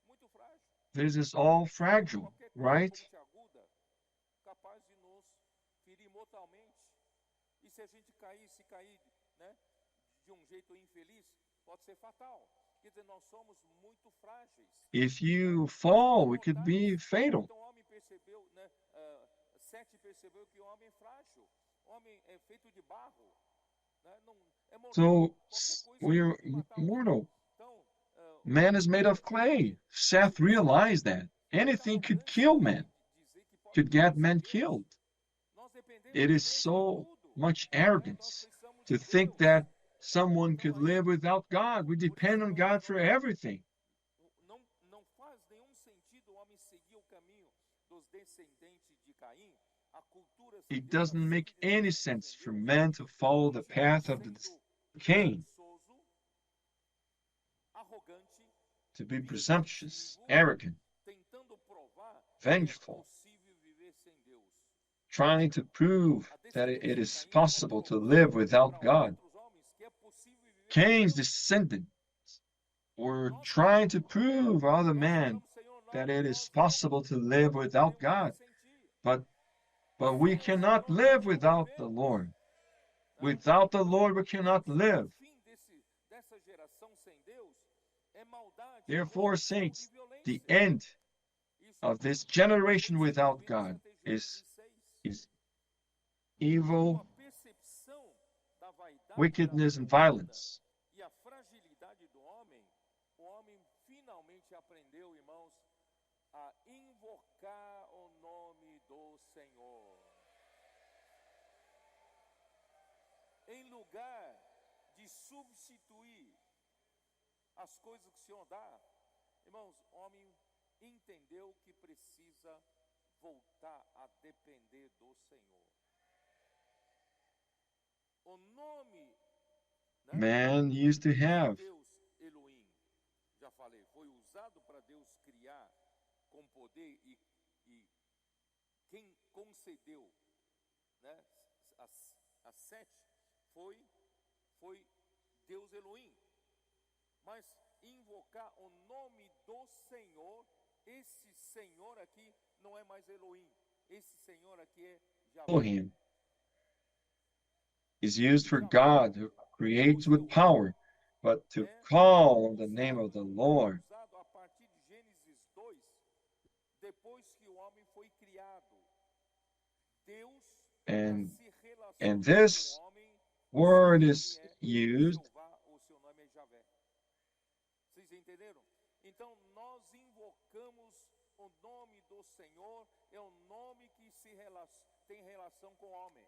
Muito frágil. This is all fragile, Qualquer coisa right? ponte aguda, capaz de nos ferir mortalmente. E se a gente cair, né, de um jeito infeliz, pode ser fatal. Quer dizer, nós somos muito frágeis. If you fall, it could be fatal. Então o homem percebeu, né, Sete percebeu que o homem é frágil. O homem é feito de barro, né, não, é mortal. So Qualquer coisa we're pode matar alguém. mortal. Então, Man is made of clay. Seth realized that. Anything could kill man, could get men killed. It is so much arrogance to think that someone could live without God. We depend on God for everything. Não faz nenhum sentido o homem seguir o caminho dos descendentes de Caim. A cultura It doesn't make any sense for men to follow the path of Cain, arrogante, to be presumptuous, arrogant, tentando provar vengeful, que é possível viver sem Deus. trying to prove that it is possible to live without God. Cain's descendants were trying to prove other men that it is possible to live without God. But we cannot live without the Lord. Without the Lord, we cannot live. Therefore, saints, the end of this generation without God is evil, wickedness, and violence. E a fragilidade do homem, o homem finalmente aprendeu, irmãos, a invocar o nome do Senhor. Em lugar de substituir as coisas que o Senhor dá, irmãos, o homem entendeu que precisa voltar a depender do Senhor. O nome, né, Man used to have Deus Elohim, já falei, foi usado para Deus criar com poder e quem concedeu, né, as sete foi Deus Elohim. Mas invocar o nome do Senhor, esse Senhor aqui não é mais Elohim, esse Senhor aqui é Javé. Elohim is used for God who creates with power but to call on the name of the Lord. Usado a partir de Gênesis 2, depois que o homem foi criado. Deus, para And se and relacionar com o this homem, word seu is nome é used, Jeová, ou seu nome é Javé. Vocês entenderam? Então nós invocamos o nome do Senhor, é o nome que tem relação com o homem.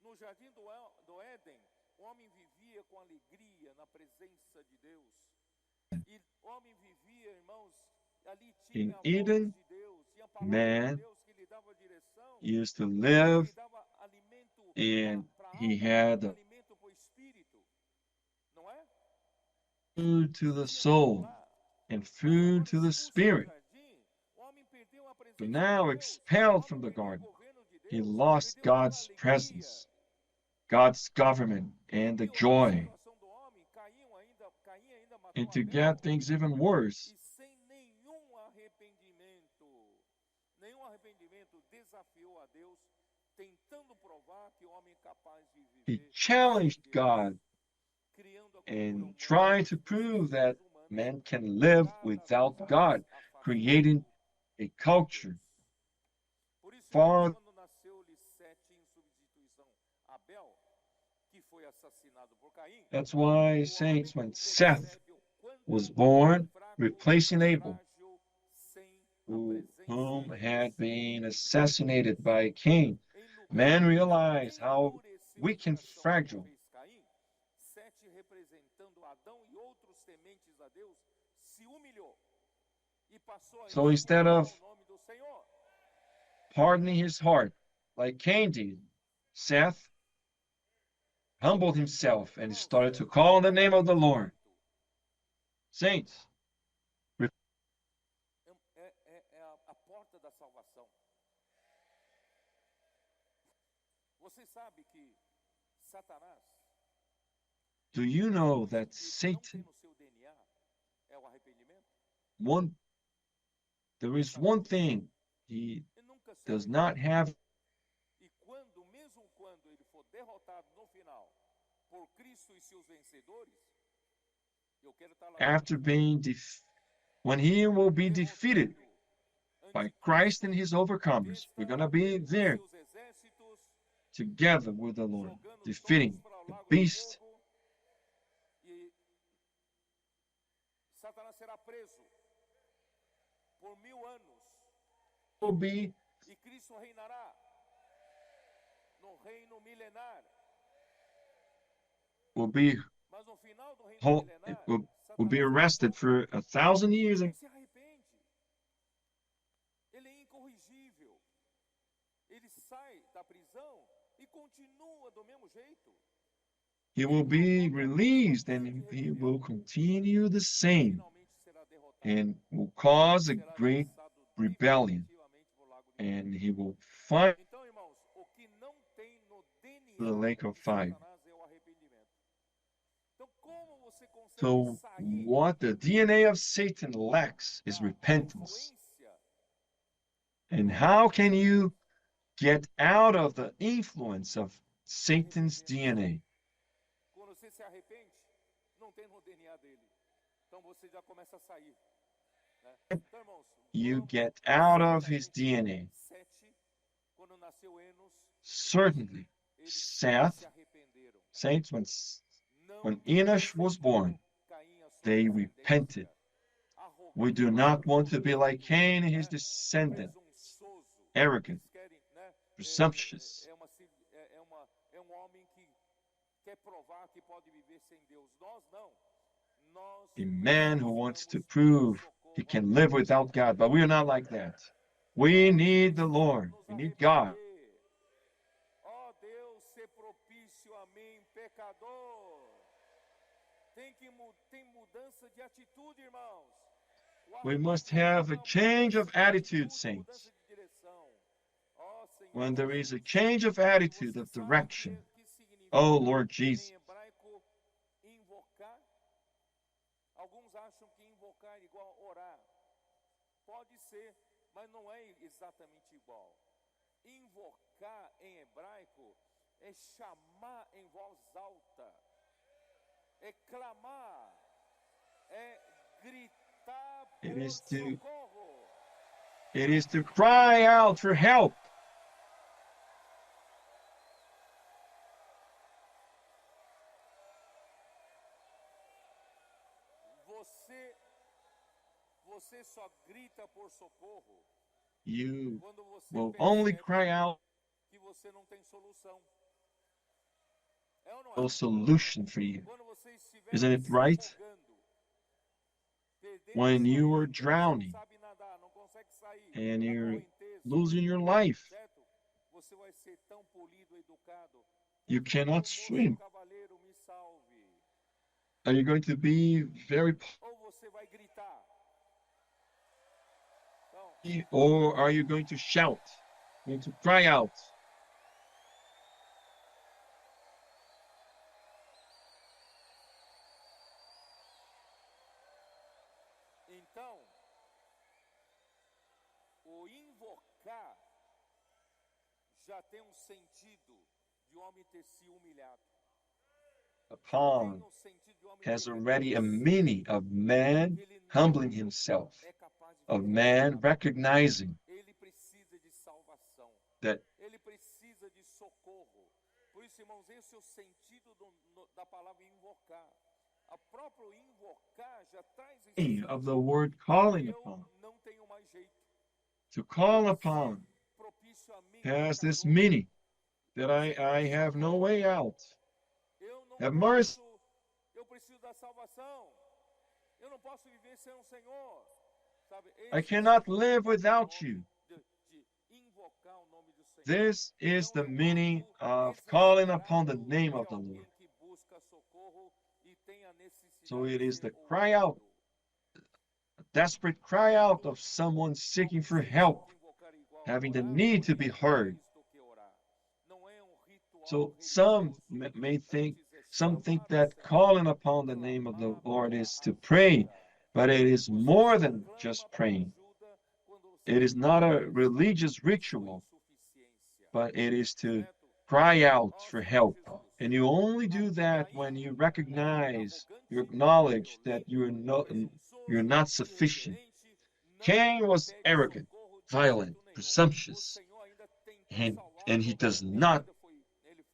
No jardim do Éden, o homem vivia com alegria na presença de Deus. E o homem vivia, irmãos, ali In tinha a Eden, voz de Deus, tinha a palavra man de Deus que lhe dava direção, used to que live, lhe dava alimento and para a he alma, had alimento para o espírito. Não é? food to the Vivia soul lá. and Mas food agora, to the expulso do spirit. jardim, o homem perdeu a presença But de now, Deus, expelled o from homem the perdeu o garden, governo de he Deus, lost perdeu aquela God's alegria. presence, God's government, and the Piorou a joy. situação do homem, Caim ainda matou And to Abel, get things even worse, e sem nenhum arrependimento, desafiou a Deus, tentando provar que o homem é capaz de he viver challenged sem Deus, God criando a cultura and humana, trying to prove that man can live without God, creating a culture Por isso, far. quando nasceu-lhe Sete em substituição Abel, que foi assassinado por Caim, That's why, o saints, homem when Seth percebe o quanto was born, fraco, replacing Abel, frágil, sem a presença whom de had Deus. been assassinated by Cain, Em lugar man de realized how endurecer weak o and coração fragile. como fez Caim, Sete, representando Adão e outros tementes a Deus, se humilhou e passou a So instead invocar of o nome do Senhor. hardening his heart like Cain did, Seth humbled himself and started to call on the name of the Lord. Saints, É a porta da salvação. Você sabe que Satanás, do you know coisa that que ele não tem Satan, no seu DNA é o arrependimento? there is one thing he Ele nunca se does arrepende. not have, E mesmo quando ele for derrotado no final por Cristo e seus vencedores, eu quero estar lá after being when he will be defeated derrotando by anticristo, Christ and his overcomers. We're going to be com there seus exércitos, together with the Lord, jogando defeating todos para o the lago de beast. fogo, e Satanás será preso por 1000 anos, Will be e Cristo reinará no reino milenar. will be Mas no final do reino milenar, will be Satanás arrested for 1,000 years, ele and se arrepende. Ele é incorrigível. Ele sai da prisão e continua do mesmo jeito. he will be released, and he will continue the same, Finalmente será derrotado. and will cause a Será great lançado rebellion, definitivamente pro lago de and fogo. he will find Então, irmãos, o que não tem no DNA the lake of de fire. Satanás é o arrependimento. Então, como você consegue So sair what the DNA of Satan lacks is da repentance. influência? And how can you get out of the influence of Satan's DNA? Quando você se arrepende, não tem no DNA dele. Então você já começa a sair. Né? Então, irmãos, You vamos get out of his certamente, DNA. Sete, quando nasceu Enos, Certainly, eles Seth, se arrependeram. saints, Não when Enosh was born, Caim, a sua they descendência, repented. arrogante, We do not want to be like Cain and his descendants, presunçoso. arrogant, Eles querem, né? presumptuous. É um homem que quer provar que pode viver sem Deus. Nós não. Nós A man who wants to precisamos prove do he socorro. can live without God, but we are not like that. We need the Lord. We need God. Ó Deus, ser propício a mim, pecador. Tem mudança de atitude, irmãos. We must have a change of attitude, saints. When there is a change of attitude, of direction, oh Lord Jesus. Em hebraico, invocar. Alguns acham que invocar é igual a orar. Pode ser, mas não é exatamente igual. Invocar em hebraico é chamar em voz alta, é clamar, é gritar It por is to socorro. cry out for help. Você só grita por socorro You quando você will only percebe cry out que você não tem solução. É ou não for a é? solution for you. Quando você estiver Isn't it se right? afogando, perdendo When sua you are vida, você drowning não sabe nadar, não consegue sair and da you're correnteza, losing your life, certo? Você vai ser tão polido, educado. you Por cannot favor, moço swim. cavaleiro, me salve. Are you going to be very Ou você vai gritar. Então, or are you going to shout? Going to cry out? então, o invocar já tem um sentido de homem ter se humilhado. Upon Tem um sentido de homem has ter already a reconhecido meaning of man que ele humbling não himself, é capaz de of viver man sozinho. recognizing Ele precisa de salvação. that Ele precisa de socorro. Por isso, irmãos, esse é o sentido da palavra invocar. A próprio invocar já traz esse of the sentido. word calling Eu upon. não tenho mais jeito. To call Se upon propício a mim, has this pecador, meaning that I have no way out. eu não Have mercy. posso, eu preciso da salvação. Eu não posso viver sem o Senhor. Sabe, I esse cannot é o live significado without do nome you. de invocar o nome do Senhor. This is Então, the é um meaning ato of calling upon the exagerado name de of the alguém Lord. que busca socorro e tem a necessidade So it de is ser the cry out, ouvido. a desperate cry out of someone seeking for help, Invocar igual having the orar, need to porém be é heard. mais do que orar. Não é um ritual So some religioso, may think, antes é some think chamar o that Senhor, calling upon the name of the clamar Lord pela is to pray, ajuda. but it is Você more só than clama just por praying. ajuda quando você It is not a reconhece religious sua ritual, insuficiência, but it is to certo? cry out Ó for Senhor help. Jesus, And you only a do that when Caim you era recognize, you arrogante, acknowledge that violento, you're presunçoso, not sufficient. irreverente, não Cain was pede arrogant, socorro de violent, jeito nenhum. O presumptuous, Senhor ainda tentou and he salvá-lo, does ele not ainda foi,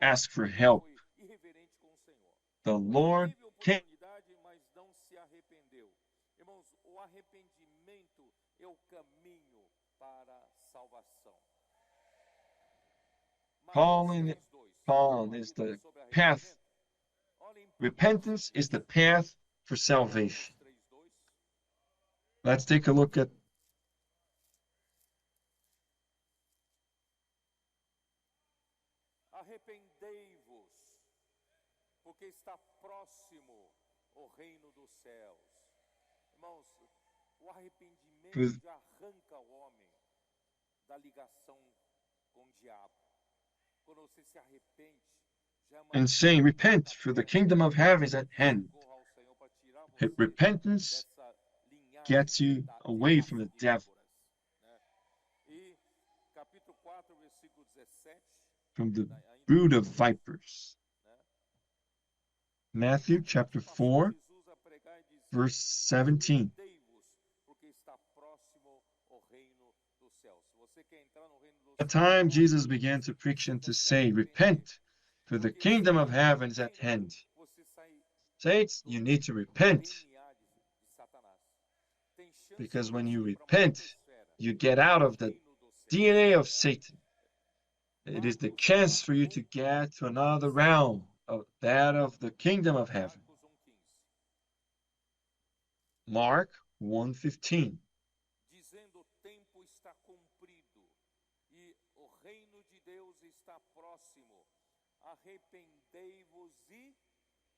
ask for ele help. foi irreverente com o Senhor. The Ele Lord teve came. oportunidade, mas não se arrependeu. Irmãos, o arrependimento é o caminho para a salvação. Calling Mateus 3:2. upon is the path. Repentance is the path for salvation. Let's take a look at Arrependei-vos, porque está próximo o reino dos céus. Irmãos, o arrependimento já arranca o homem da ligação com o diabo. Quando você se arrepende, já é uma and saying, repent, for the kingdom of heaven is at hand. socorro ao Senhor para tirar você Repentance dessa linhagem gets you da away raça from the de devil, víboras, né? E capítulo 4, versículo 17, from the ainda brood of vipers. Matthew chapter passou 4, Jesus a pregar e dizer: verse 17. arrependei-vos, porque está próximo o reino dos céus. Se você quer entrar no reino dos At the céus, time Jesus began to preach and to say, repent, for the kingdom of heaven is at hand. você sai Saints, you need to repent, DNA de Satanás. Tem chance because de when you você ir para uma repent, outra esfera, you get out of the reino dos céus, DNA of né? Satan. It is the Marcos chance for you to 1, get to another realm of that of the kingdom of heaven. Marcos 1:15. Mark 1:15. Dizendo: o tempo está cumprido e o reino de Deus está próximo. Arrependei-vos e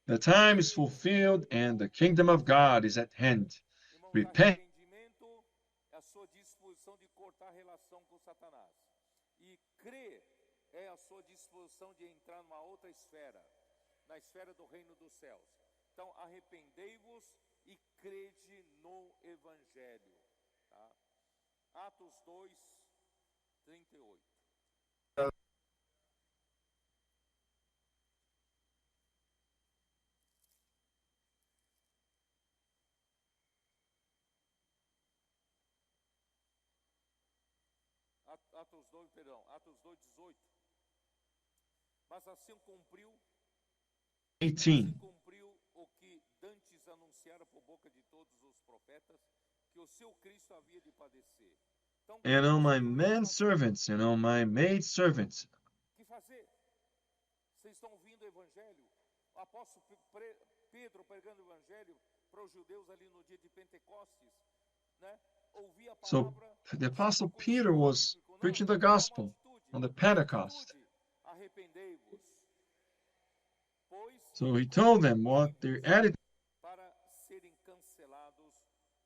The time is fulfilled and the kingdom of God is at hand. irmãos, Repent. arrependimento é a sua disposição de cortar a relação com Satanás. E crer é a sua disposição de entrar numa outra esfera, na esfera do reino dos céus. Então, arrependei-vos e crede no Evangelho. Tá? Atos 2:38. Atos 2:18. Mas assim cumpriu 18. o que dantes anunciara por boca de todos os profetas, que o seu Cristo havia de padecer. Então, And on my men servants and on my maid servants. que fazer? Vocês estão ouvindo o evangelho? O apóstolo Pedro pregando o evangelho para os judeus ali no dia de Pentecostes, né? Ouvia a So palavra, the Apostle Peter was preaching the gospel on the Pentecost. Arrependei-vos, pois So he told them what their attitude. para serem cancelados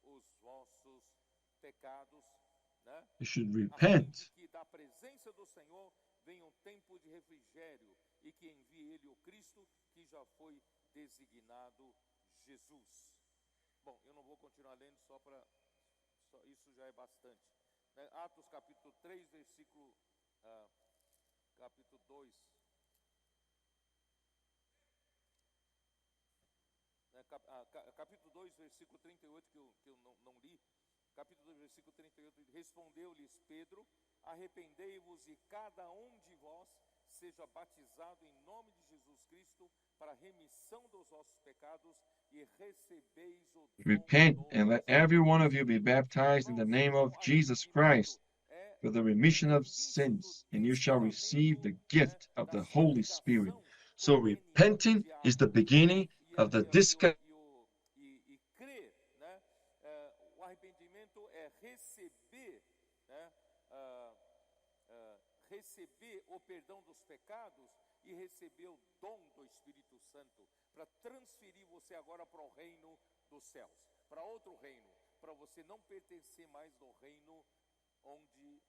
os vossos pecados, né? They should A fim de repent. que da presença do Senhor venha um tempo de refrigério e que envie ele o Cristo que já foi designado Jesus. Bom, eu não vou continuar lendo isso já é bastante. Né? Atos capítulo 3, versículo capítulo 2. Capítulo 2, versículo 38, que eu não li. Capítulo 2, versículo 38. Respondeu-lhes Pedro: arrependei-vos e cada um de vós seja batizado em nome de Jesus Cristo para a remissão dos vossos pecados e recebeis o dom Repent do and let every one of you be baptized in the name of Jesus Christ for the remission of sins, and you shall receive the gift of the Holy Spirit. So repenting is the beginning of the disconnect. E crer, né? O arrependimento é receber, né? Receber o perdão dos pecados e receber o dom do Espírito Santo para transferir você agora para o reino dos céus, para outro reino, para você não pertencer mais ao reino onde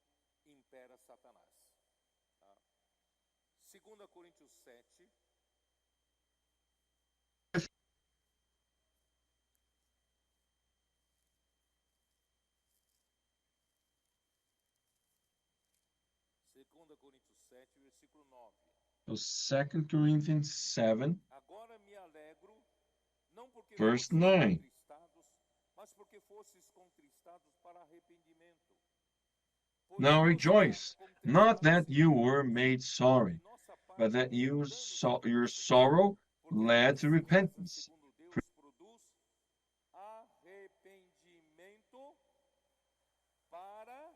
impera Satanás. Tá? 2 Coríntios 7. Coríntios 7, versículo 9. So 2 Corinthians 7, Agora me alegro, não porque verse fostes 9. contristados, mas porque fostes contristados para arrependimento. Now rejoice, not that you were made sorry, but that your sorrow led to repentance. Deus produz arrependimento para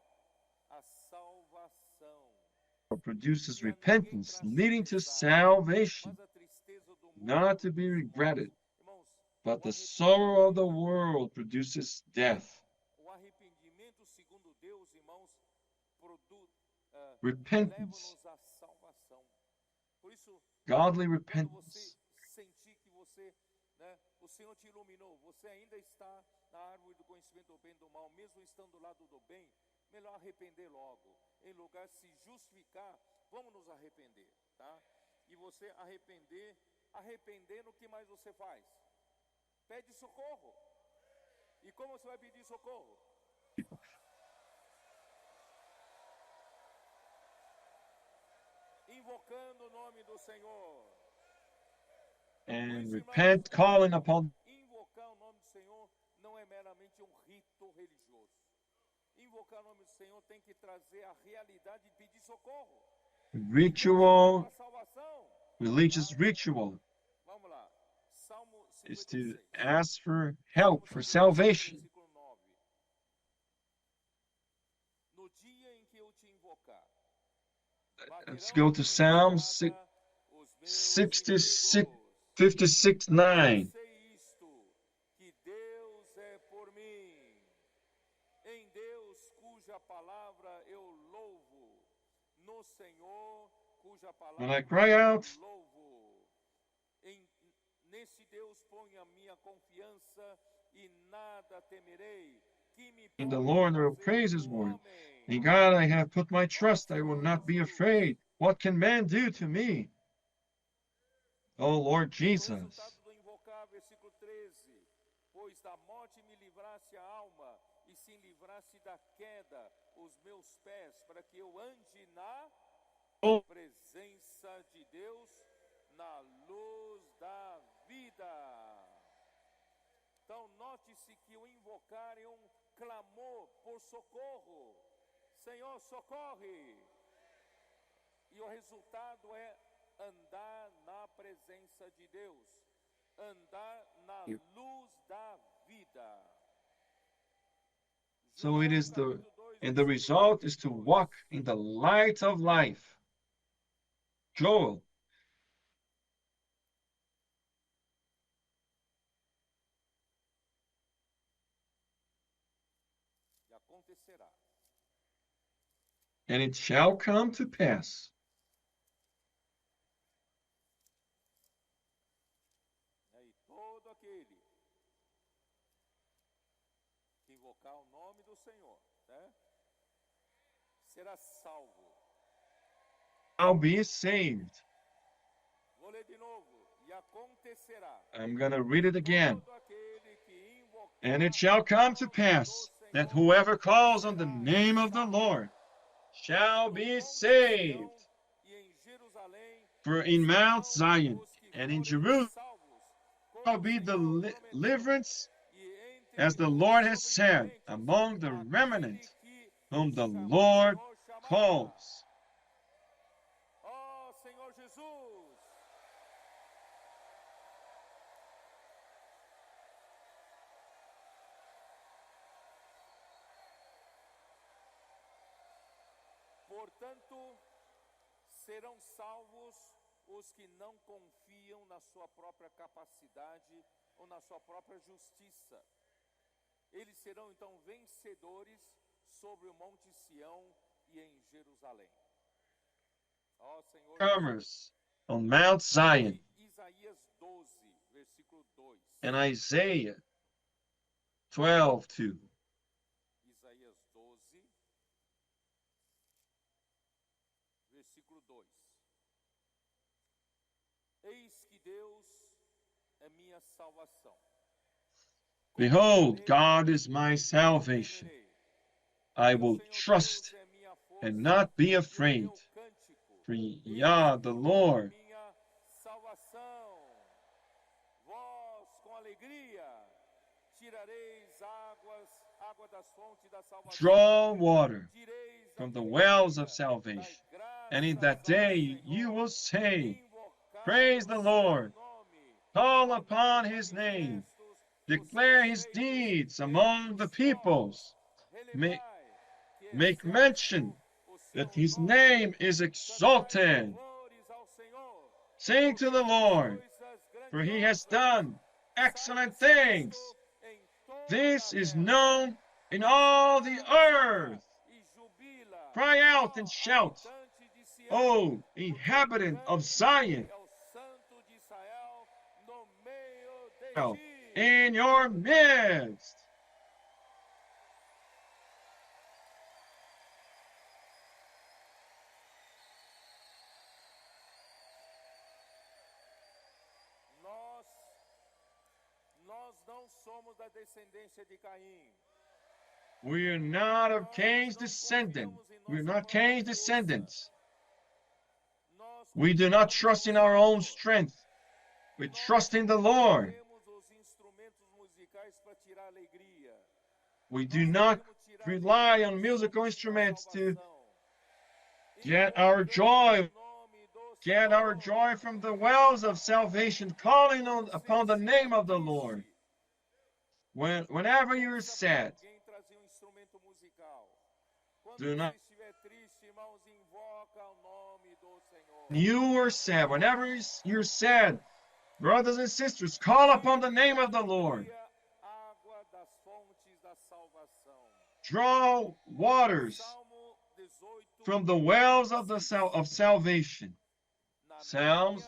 a salvação. Produces repentance, leading to salvation, not to be regretted, but the sorrow of the world produces death. O arrependimento segundo Deus, irmãos, Repentance, leva-nos à salvação. Por isso, godly quando repentance. você sentir que você, né, o Senhor te iluminou, você ainda está na árvore do conhecimento do bem e do mal, mesmo estando do lado do bem, melhor arrepender logo. Em lugar de se justificar, vamos nos arrepender, tá? E você arrependendo, o que mais você faz? Pede socorro. E como você vai pedir socorro? Invocando o nome do Senhor. And repent, calling upon. Invocar o nome do Senhor não é meramente um rito religioso. Invocar o nome do Senhor tem que trazer a realidade de pedir socorro. Ritual, Salvação. religious ritual Vamos lá. Salmo is to 56. ask for help, for salvation. Versículo 9. No dia em que eu te invocar, Let's go to Psalm 66, 56, 9. sei isto, que Deus é por mim. Em Deus, cuja palavra eu louvo. No Senhor, cuja palavra When I cry out, eu louvo. Nesse Deus ponho a minha confiança e nada temerei. in the Lord there will praise his word. In God I have put my trust, I will not be afraid. What can man do to me? Oh Lord Jesus. Resultado do invocar, versículo 13. Pois da morte me livrasse a alma, e se livrasse da queda os meus pés, para que eu ande na presença de Deus, na luz da vida. Então note-se que o invocar é um clamor por socorro. Senhor, socorre. E o resultado é andar na presença de Deus, andar na luz da vida. So it is and the result is to walk in the light of life. Joel. E acontecerá. And it shall come to pass. E todo aquele que invocar o nome do Senhor, né, será salvo. I'll be saved. Vou ler de novo. E acontecerá. I'm going to read it again. Todo aquele que invocar And it shall come to pass that whoever calls on the name of the Lord shall be saved. For in Mount Zion and in Jerusalem shall be deliverance, as the Lord has said, among the remnant whom the Lord calls. Oh, Senhor Jesus. Portanto, serão salvos os que não confiam na sua própria capacidade ou na sua própria justiça. Eles serão então vencedores sobre o Monte Sião e em Jerusalém. Ó Senhor, Commerce on Mount Zion. Isaías 12, versículo 2. And Isaiah 12:2. Isaías 12, versículo 2. Eis que Deus é minha salvação. Behold, God is my salvation. I will trust and not be afraid. For Yah, the Lord, Minha salvação. Vós com alegria tirareis água das fontes da salvação. draw water Direis from the aquele wells of dia, salvation. dai graças And in that ao day Senhor. you will say, Invocai Praise o the seu Lord, nome. call upon his name, declare his deeds among the peoples, make mention that his name is exalted. Sing to the Lord, for he has done excellent things. This is known in all the earth. Cry out and shout, O inhabitant of Zion, in your midst. Nós não somos da descendência de Caim. We are not of Cain's descendant. We're not Cain's descendants. We do not trust in our own strength. We trust in the Lord. We do not rely on musical instruments to get our joy from the wells of salvation, calling upon the name of the Lord. Whenever you're sad, do not. You are sad. Whenever you're sad, brothers and sisters, call upon the name of the Lord. Draw waters from the wells of salvation. Psalms.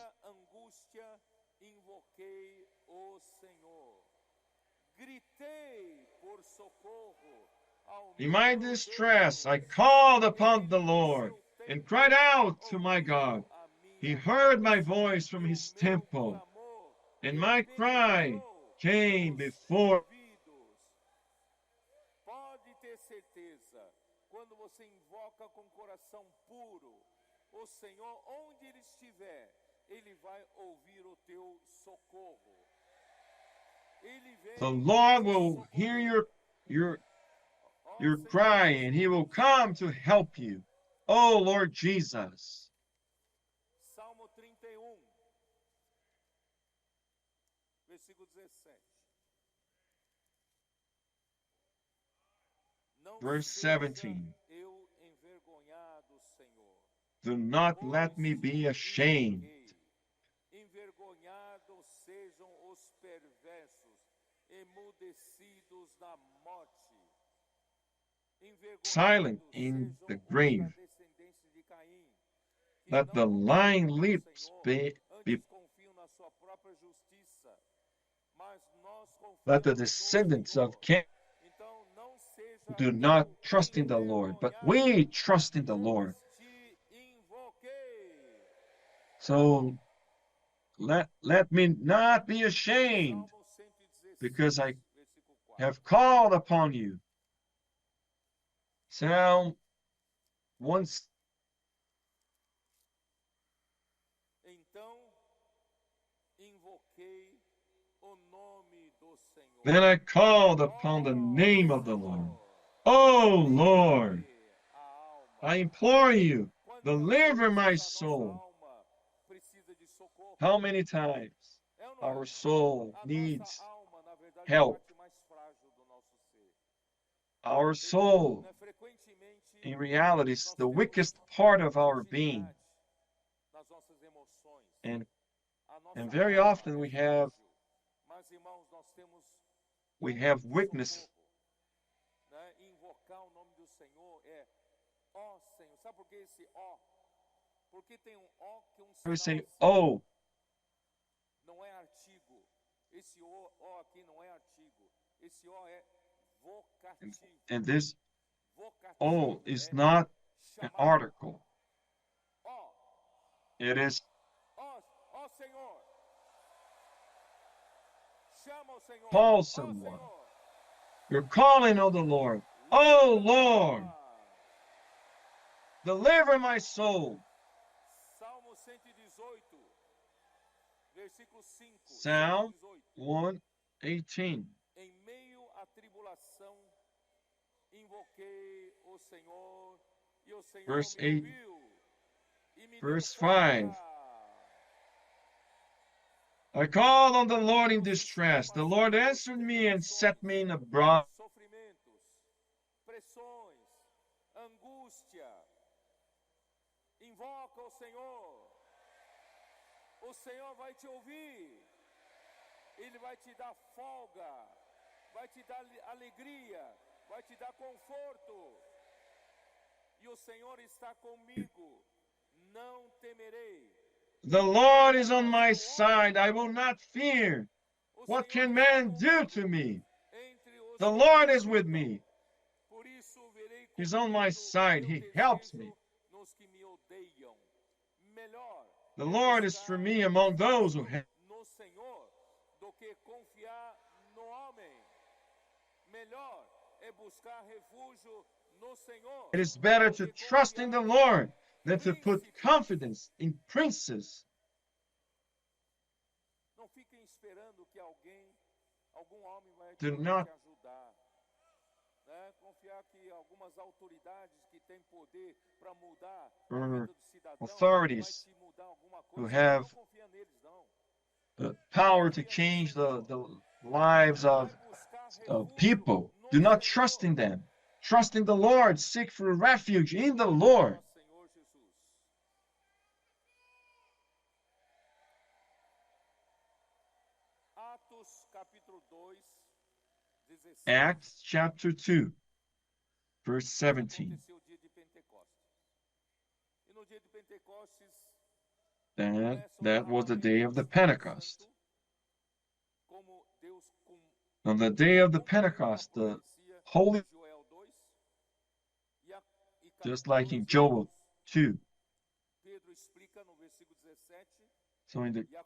In my distress, I called upon the Lord and cried out to my God. He heard my voice from his temple, and my cry came before. Pode ter certeza, quando você invoca com coração puro, o Senhor, onde Ele estiver, Ele vai ouvir o teu socorro. The Lord will hear your cry, and he will come to help you. Oh, Lord Jesus. Salmo 31, versículo 17. Não Verse seja 17. eu envergonhado, Senhor. Do not let me be ashamed. Envergonhados sejam os perversos, emudecidos na morte. Silent in the grave. Envergonhados sejam os da descendência de Caim, que Let the não lying confiam no lips Senhor, be antes confiam na sua própria justiça. Mas nós let the confiamos no descendants Senhor. of Cain Então não seja do eu not trust in the Lord, but we trust in the Lord. antes te invoquei. So let me not be ashamed, Salmo 116, because I versículo 4. have called upon you. Psalm 1. Então invoquei o nome do Senhor. Then I called upon the name of the Lord. Oh Lord, A alma. I implore you, Quantas deliver vezes my a nossa soul. alma precisa de socorro? How many times É ou não é? our soul A needs nossa alma, na verdade, help. é a parte mais frágil do nosso ser. our soul, Né? Frequentemente, in reality, is nós the temos weakest part of our being. fragilidade nas nossas emoções. And A nossa very alma often é we have frágil. Mas, irmãos, nós temos weakness. socorro, né? Invocar o nome do Senhor é ó Senhor. Sabe por que esse ó? Porque tem um ó que é um We sinal say, assim, oh, não é artigo. Esse ó aqui não é artigo. Esse ó é vocativo. and this Vocativo oh is é not an chamar. article. Ó, It is ó Senhor. Chama o Senhor. call Ó someone. Senhor. You're calling on the Lord. Oh Lord, deliver my soul. Salmo 118, versículo 5. Psalm 118. 118. Em meio à tribulação, invoquei o Senhor, e o Senhor Verse me 8. ouviu e me Verse deu folga. 5. I called on the Lord in distress. The Lord answered me and set me in a broad. Sofrimentos, pressões, angústia. Invoca o Senhor. O Senhor vai te ouvir. Ele vai te dar folga, vai te dar alegria, vai te dar conforto. E o Senhor está comigo. Não temerei. The Lord is on my side. I will not fear. What can man do to me? The Lord is with me. He's on my side. He helps me. The Lord is for me among those who have. No Senhor do que confiar no homem. Melhor é buscar refúgio no Senhor. It is better to trust in the Lord than to put confidence in princes. Não fiquem esperando que algum homem vai Do te not ajudar. Né? Confiar que algumas autoridades que têm poder para mudar a vida do cidadão authorities vai te mudar alguma who coisa. have Não confia neles, não. the power to change the lives of people. Do not trust in them. Trust in the Lord. Seek for refuge in the Lord. Senhor Jesus. Atos capítulo 2, 16. Acts chapter 2, verse 17. Aconteceu o dia de Pentecostes. E no dia de Pentecostes, That was the day of the Pentecost. como Deus On the day of the Pentecost, the Holy, Joel 2, just like in Joel 2. Pedro explica no versículo 17. So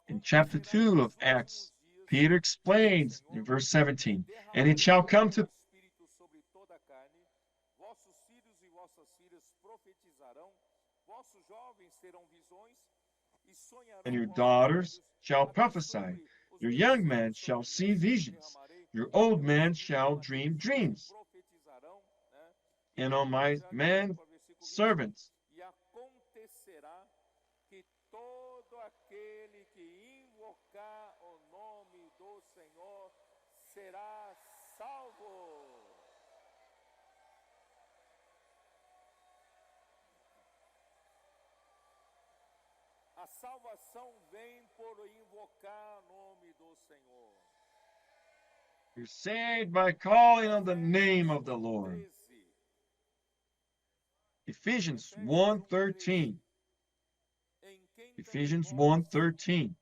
in chapter 2 of Acts, Peter explains in verse 17, and it shall come to Espírito sobre toda a carne, vossos filhos e vossas filhas profetizarão, vossos jovens terão visões e sonharão. and your vossos daughters velhos, shall até prophesy. sobre os Your meus young filhos men e shall sobre see meus filhos visions. derramarei Your old meus men filhos shall derramarei, dream eles dreams. profetizarão, né? and on my men servants. E acontecerá que todo aquele que invocar o nome do Senhor será salvo. A salvação vem por invocar o nome do Senhor. You're saved by calling on the name of the Lord. Ephesians 1:13. Ephesians 1:13.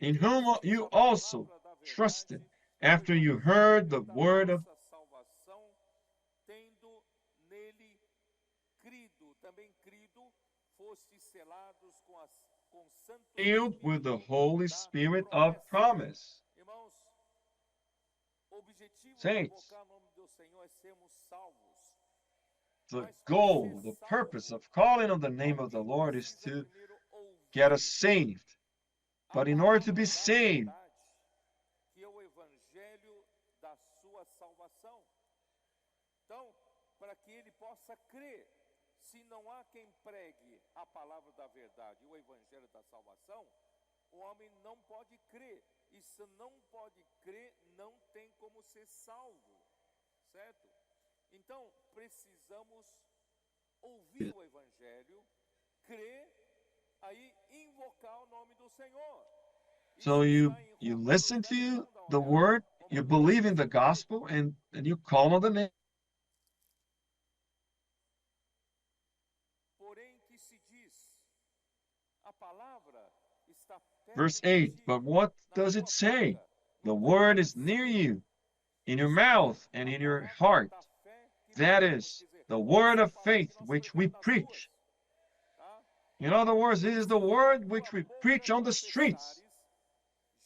In whom you also trusted after you heard the word of tendo nele crido, também crido, fostes selados com santo filled with the Holy Spirit of promise. Irmãos, o objetivo de Saints, invocar o nome do Senhor é sermos salvos. the goal, the purpose of calling on the name of the Lord is to get us saved. But in order to be saved, que é o evangelho da sua salvação. Então, para que ele possa crer, se não há quem pregue a palavra da verdade, o evangelho da salvação, o homem não pode crer. E se não pode crer, não tem como ser salvo, certo? Então, precisamos ouvir o evangelho, crer, aí invocar o nome do Senhor. so you listen to the word, you believe in the gospel, and you call on the name. Porém que se diz, a palavra está perto Verse de 8, ti, but what na does tua it say? boca, The no teu word is coração, near you, in your mouth and in your heart. da fé que That pregamos, is quer dizer, the word essa of palavra faith que nós which we pregamos nas preach. ruas, tá? In other words, this is the word which tua we boca preach on the streets.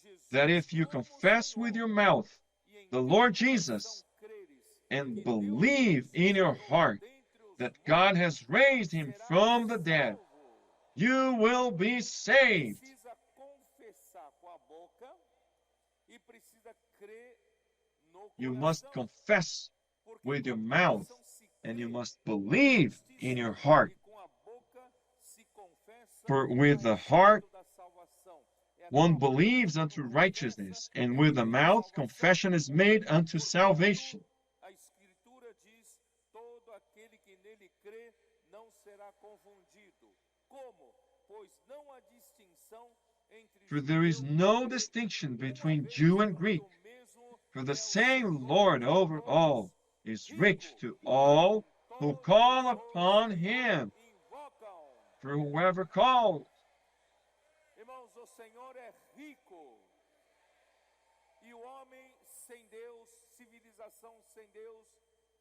confessares That Jesus if you como confess with Senhor, your mouth e em the teu Lord coração Jesus creres and que Deus believe in your ressuscitou heart dentre os that mortos, God has raised him serás from the dead, salvo. you will be saved. Precisa confessar com a boca e precisa crer no You coração. must confess Porque with com your o mouth coração se and you crê must para a believe justiça, in your heart. e com a boca se confessa For a with the respeito heart da salvação. É one com a boca believes que unto confessa righteousness, a and with the respeito da mouth salvação. confession is made unto salvation. A Escritura diz: todo aquele que nele crê não será confundido. Como? Pois não há distinção entre For there is judeu no e grego. distinction Uma between vez Jew and porque Greek, o mesmo for the é o same Senhor Lord de over todos, all is rich rico to para all com who todos call os upon que him. invocam. For whoever calls, Irmãos, o Senhor é rico. E o homem sem Deus, civilização sem Deus,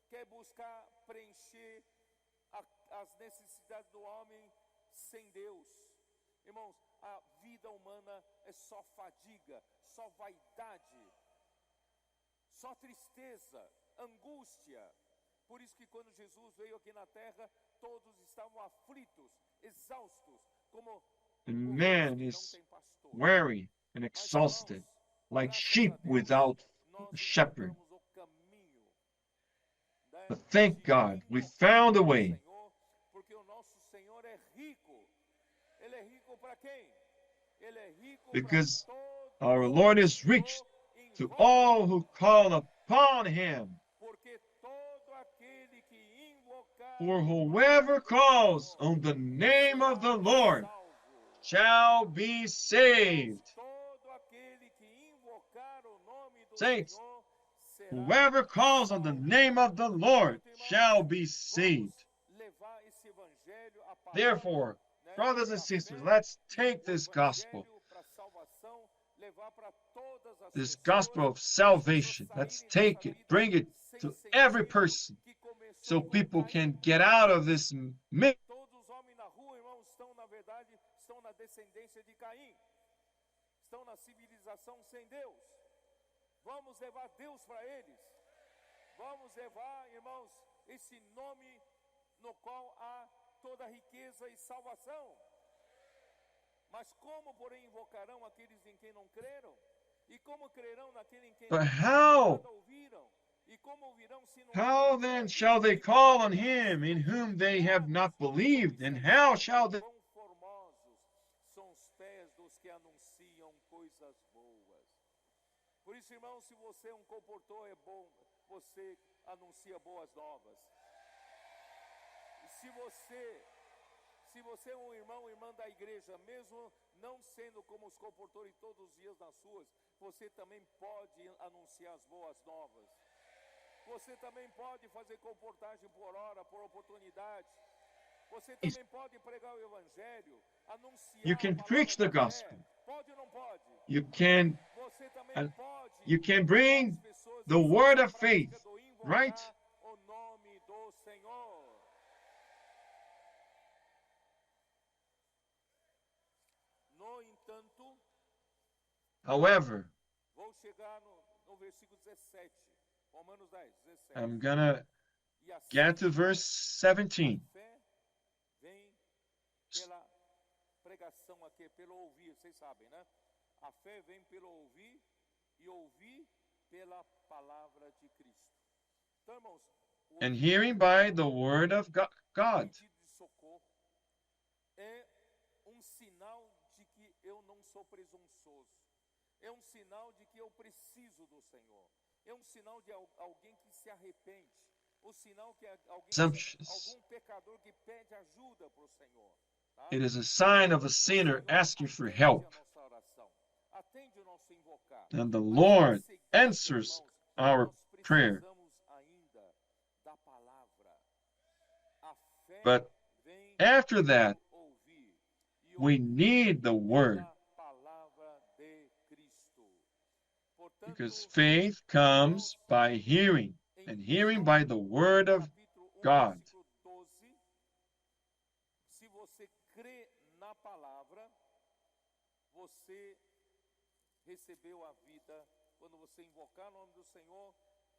quer buscar preencher as necessidades do homem sem Deus. Irmãos, a vida humana é só fadiga, só vaidade, só tristeza, angústia. Por isso que quando Jesus veio aqui na terra, todos estavam aflitos, exaustos, como and ovelhas man que não is têm pastor. weary and Mas, exhausted, irmãos, like graças sheep a Deus, without nós a shepherd. encontramos o caminho, né, But thank de God, we invocar found a o way. Senhor, porque o nosso Senhor é rico. Ele é rico para quem? Ele é rico Because para todos our Lord os is que rich o to invocam. all who call upon him. Porque todo aquele que invocar For o nome whoever do calls Senhor on the name of the será Lord salvo. shall be saved. Todo aquele que invocar o nome do Saints, Senhor será whoever calls on the salvo. name of the Lord Portanto, irmãos, shall be saved. vamos levar esse evangelho, a palavra, Therefore, né, brothers da and sisters, fé, let's e take o this gospel, evangelho para salvação, levar para todas as this pessoas, gospel of as pessoas salvation. Let's saírem take dessa it, vida bring it sem to every sentido, person que começou so com people Caim. can get out of this myth. Todos os homens na rua, irmãos, estão na verdade, estão na descendência de Caim. Estão na civilização sem Deus. Vamos levar Deus para eles. Vamos levar, irmãos, esse nome no qual há toda riqueza e salvação. Mas como, porém, invocarão aqueles em quem não creram? E como crerão naquele em quem But não how? nada ouviram? How then shall they call on him in whom they have not believed? And how shall they? Quão formosos são os pés dos que anunciam coisas boas. Por isso, irmão, se você é um comportor é bom, você anuncia boas novas. Se você é um irmão, irmã da igreja, mesmo não sendo como os comportores todos os dias nas ruas, você também pode anunciar as boas novas. Você também pode fazer comportagem por hora, por oportunidade. Você também pode pregar o evangelho, anunciar. You can preach the gospel. Pode ou não pode? You can Você também pode. you can bring the word of faith, right? O nome do Senhor. No entanto, However, vou chegar no versículo 17. Romanos 10, 17. I'm gonna E assim, get to verse 17. a fé vem pela pregação aqui, pelo ouvir, vocês sabem, né? A fé vem pelo ouvir e ouvir pela palavra de Cristo. Então, irmãos, o And hearing by the word of God. pedido de socorro é sinal de que eu não sou presunçoso. É sinal de que eu preciso do Senhor. É sinal de alguém que se arrepende. O sinal que algum pecador que pede ajuda para o Senhor. Tá? It is a sign of a sinner asking for help. Atende o nosso invocar. And the Lord answers our prayer. Da palavra. A fé But vem after that, ouvir e we need the word, a palavra de Cristo. Portanto, because faith comes by hearing, and hearing by the word of capítulo 1, God. versículo 12, se você crê na palavra, você recebeu a vida. Quando você invocar o nome do Senhor,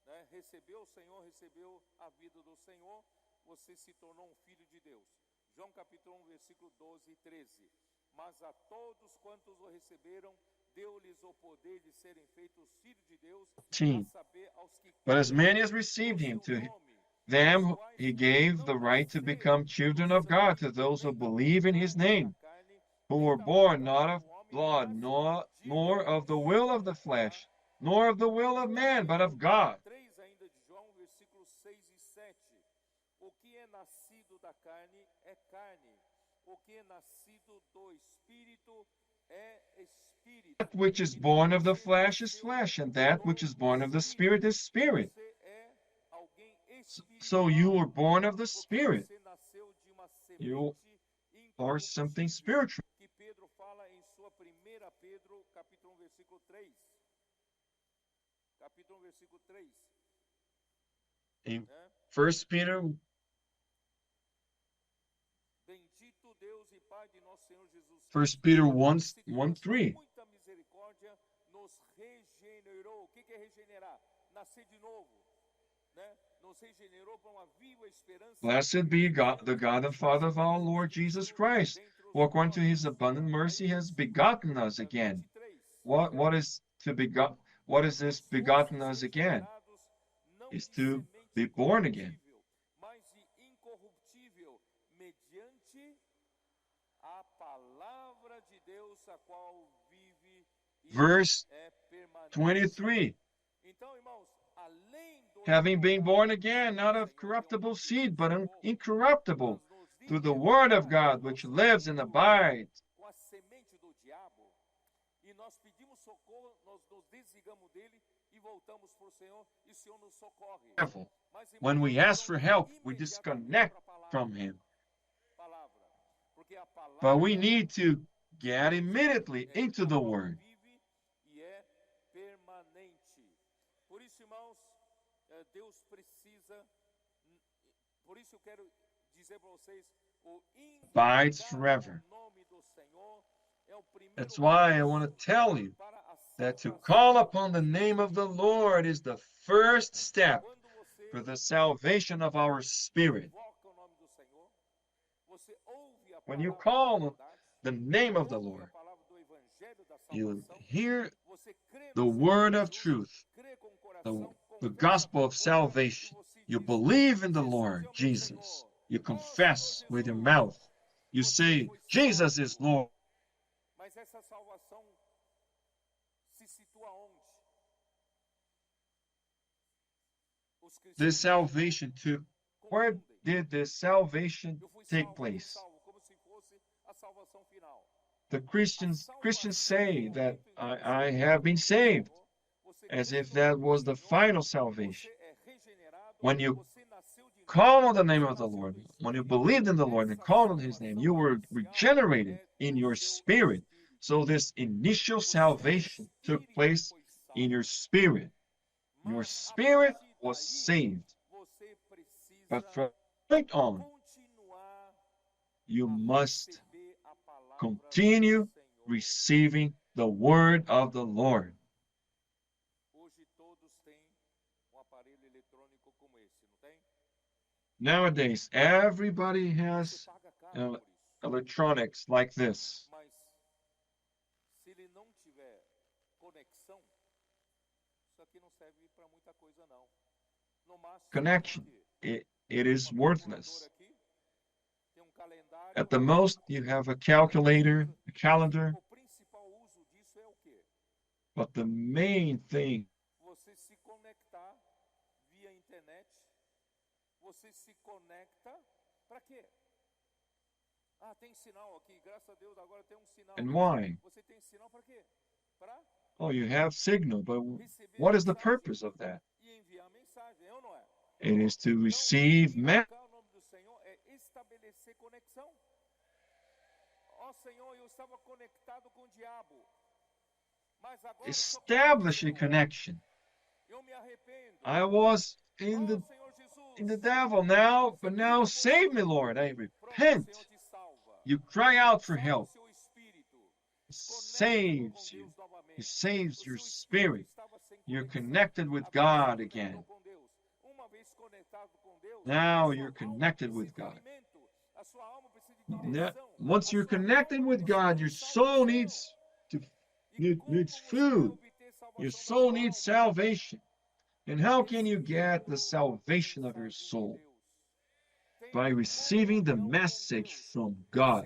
né, recebeu o Senhor, recebeu a vida do Senhor, você se tornou um filho de Deus. João capítulo 1, versículo 12 e 13. Mas a todos quantos o receberam, deu-lhes o poder de serem feitos filhos de Deus, a saber, aos que But as creem many as received him, no to seu nome, them aos quais he gave não the right to nasceram become do children of God, to sangue, those who nem da believe in his vontade da name, carne, who nem were da born vontade not of do homem, blood, mas de nor of the Deus. will of the flesh, nor of the will of man, but of God. 3 ainda de João, versículos 6 e 7. O que é nascido da carne é carne. O que é nascido do Espírito é Espírito. That which is born of the flesh is flesh, and that which is born of the Spirit is spirit. Você é alguém So you were espiritual, born of the porque Spirit. você nasceu de uma You semente are something incorruptível, spiritual. que Pedro fala em sua 1 Pedro, capítulo 1, versículo 3. Capítulo 1, versículo 3. In Né? 1 Peter, Bendito Deus e Pai de nosso Senhor Jesus 1 Peter 1, Cristo, 1 3. muita misericórdia nos regenerou. O que é regenerar? Nascer de novo, né? Nos regenerou para uma viva esperança. Blessed be God, the God and Father of our Lord Jesus Christ, who according to his abundant mercy has begotten us again. What is this begotten us again? Is to be born again. Mas de incorruptível, mediante a palavra de Deus, a qual vive e Verse é permanente. 23. Então, irmãos, além do Having been born again, not of corruptible seed, but incorruptible, through the word of God, which lives and abides. Com a semente do diabo, e nós pedimos socorro, nós nos desligamos dele e voltamos para o Senhor, e o Senhor nos socorre. Mas, irmãos, When we nós ask for vamos help, we imediatamente disconnect para a palavra, from him. porque a palavra But we need to get immediately into the word. vive e é permanente. Por isso, irmãos, Deus precisa, por isso eu quero dizer para vocês, o Abides invocar forever. o nome do Senhor é o primeiro That's why I passo want to tell you para a that to salvação. call upon the name of the Lord is the first step Quando você for the salvation of our spirit. invoca o nome do Senhor, você ouve a When you palavra call da on verdade, the name of the ouve a Lord, palavra do evangelho da you salvação, hear você crê the no Senhor word of Jesus, truth, crê com o the, coração, the gospel of salvation. You believe in the Lord Jesus. You confess with your mouth. You say, Jesus is Lord. Mas essa salvação se situa onde? Os This cristãos salvation took, where did this salvation eu fui take salvo, place? como se fosse a salvação final. The Christians say that I have been saved, Você as crê if no that nome do was the Senhor, final você salvation. é regenerado, When you você nasceu de call on the novo, name você of the nasceu Lord, do when you Espírito. believed in the Lord and Essa called on his name, you salvação were inicial regenerated é in do your seu spirit. espírito. So this initial O seu salvation took espírito place foi in salvo. your spirit. Your Mas spirit a partir was daí, saved. você precisa But from that point on, continuar you a must receber a palavra continue do Senhor. receiving the word of the Lord. Hoje todos têm aparelho eletrônico como esse, não tem? Nowadays, everybody Você has paga caro por isso. electronics like this. Mas se ele não tiver conexão, isso aqui não serve para muita coisa não. No máximo, Connection. It is uma worthless. calculadora aqui, tem um calendário. At the most, you have a calculator, a calendar, O principal uso disso é o quê? but the main thing Você se conectar via internet. Você se conecta para quê? Ah, tem sinal aqui, graças a Deus agora tem um sinal. and why? Você tem sinal para quê? Para Oh, you have signal, but receber what is the mensagem purpose of that? e enviar mensagem, é ou não é? It is to Então, receive messages. invocar o nome do Senhor é estabelecer conexão. Ó Senhor, eu estava conectado com o diabo, mas agora eu sou Establish a conectado. connection. Eu me arrependo. I was Ó in the Senhor Jesus, devil now, but now save me, Lord. I repent. You cry out for help. He saves your spirit. You're connected with God again. Now you're connected with God. Now, once you're connected with God, your soul needs food. Your soul needs salvation. And how can you get the salvation of your soul? By receiving the message from God,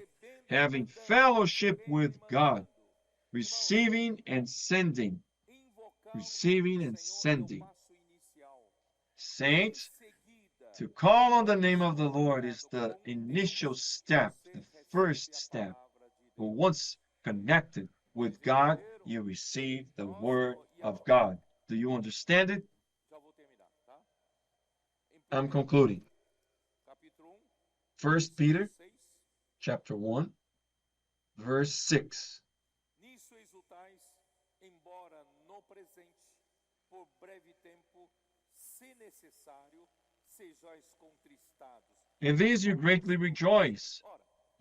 having fellowship with God, receiving and sending. Receiving and sending. Saints, to call on the name of the Lord is the initial step, the first step. But once connected with God, you receive the word of God. Do you understand it? I'm concluding. 1 Peter chapter 1, verse 6. Nisso exultais, embora no presente, por breve tempo, se necessário, sejais contristados. In these you greatly rejoice,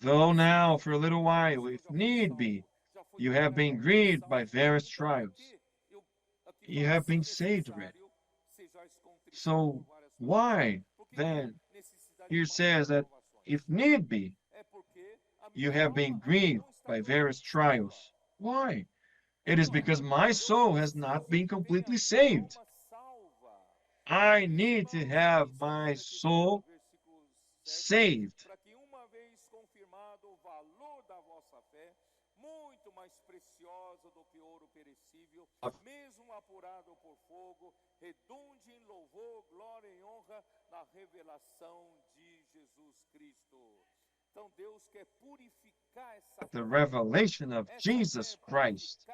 though now for a little while, if need be, you have been grieved by various trials. You have been saved already. So why then here says that if need be, you have been grieved by various trials? Why? It is because my soul has not been completely saved. I need to have my soul saved. Para que uma vez confirmado o valor da vossa fé, muito mais preciosa do que ouro perecível, mesmo apurado por fogo, redunde em louvor, glória e honra na revelação de Jesus Cristo. Então Deus quer purificar essa The revelation of Jesus Christ.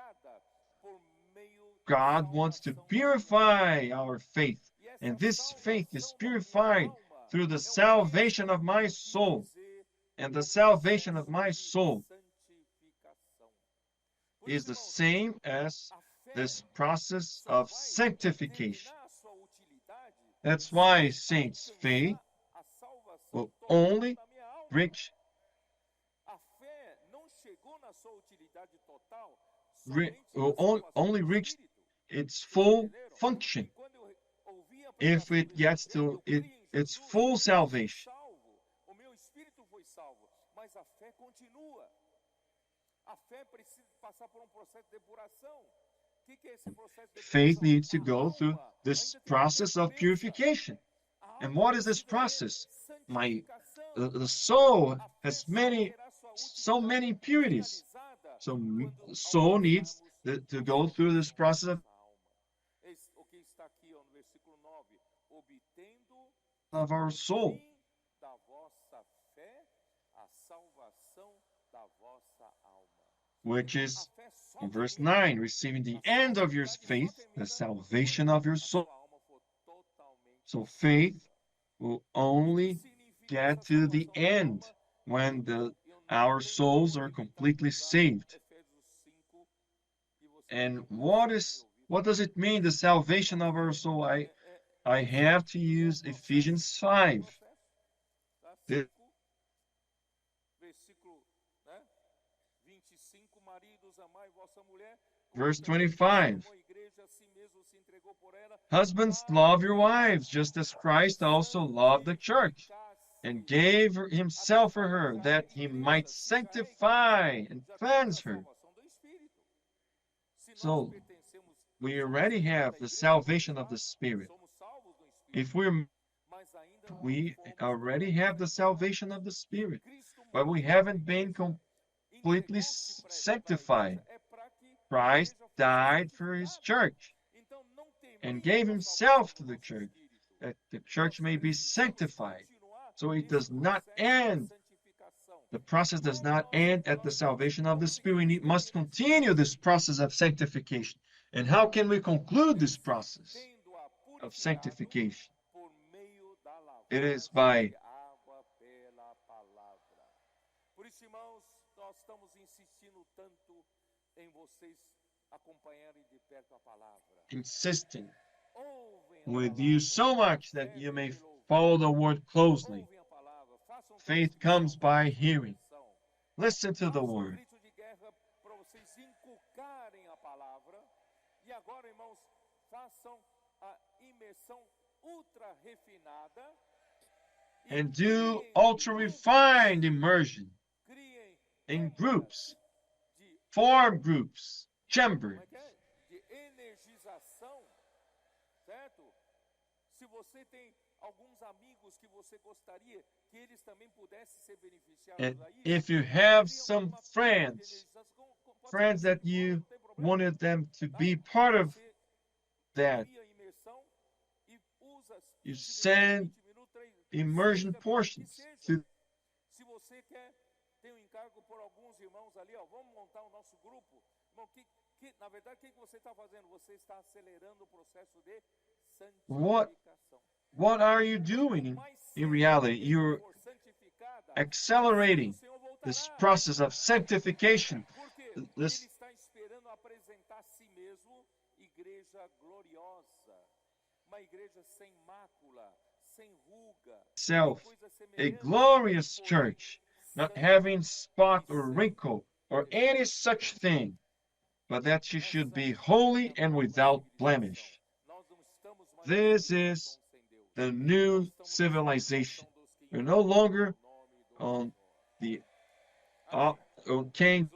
God wants to purify our faith, and this faith is purified through the salvation of my soul. And the salvation of my soul is the same as this process of sanctification. That's why, saints, faith will only reach its full function if it gets to its full salvation. O meu espírito foi salvo, mas a fé continua. A fé precisa passar por processo de depuração. O que é esse processo de depuração? Faith needs to go through this process of purification. And what is this process? The soul has so many impurities. So soul needs to go through this process of our soul, which is in verse 9, receiving the end of your faith, the salvation of your soul. So faith will only get to the end when our souls are completely saved. And what does it mean, the salvation of our soul? I have to use Ephesians 5. Verse 25. Husbands, love your wives, just as Christ also loved the church and gave himself for her, that he might sanctify and cleanse her. So we already have the salvation of the Spirit. If we already have the salvation of the Spirit, but we haven't been completely sanctified. Christ died for his church and gave himself to the church, that the church may be sanctified. So it does not end. The process does not end at the salvation of the Spirit. We must continue this process of sanctification. And how can we conclude this process of sanctification? It is by insisting with you so much that you may follow the word closely. Faith comes by hearing. Listen to the word. And do ultra-refined immersion in groups, form groups, chambers. And if you have some friends that you wanted them to be part of that, you send immersion portions to what are you doing in reality? You're accelerating this process of sanctification, this self, a glorious church, not having spot or wrinkle or any such thing, but that she should be holy and without blemish. This is the new civilization. We're no longer on King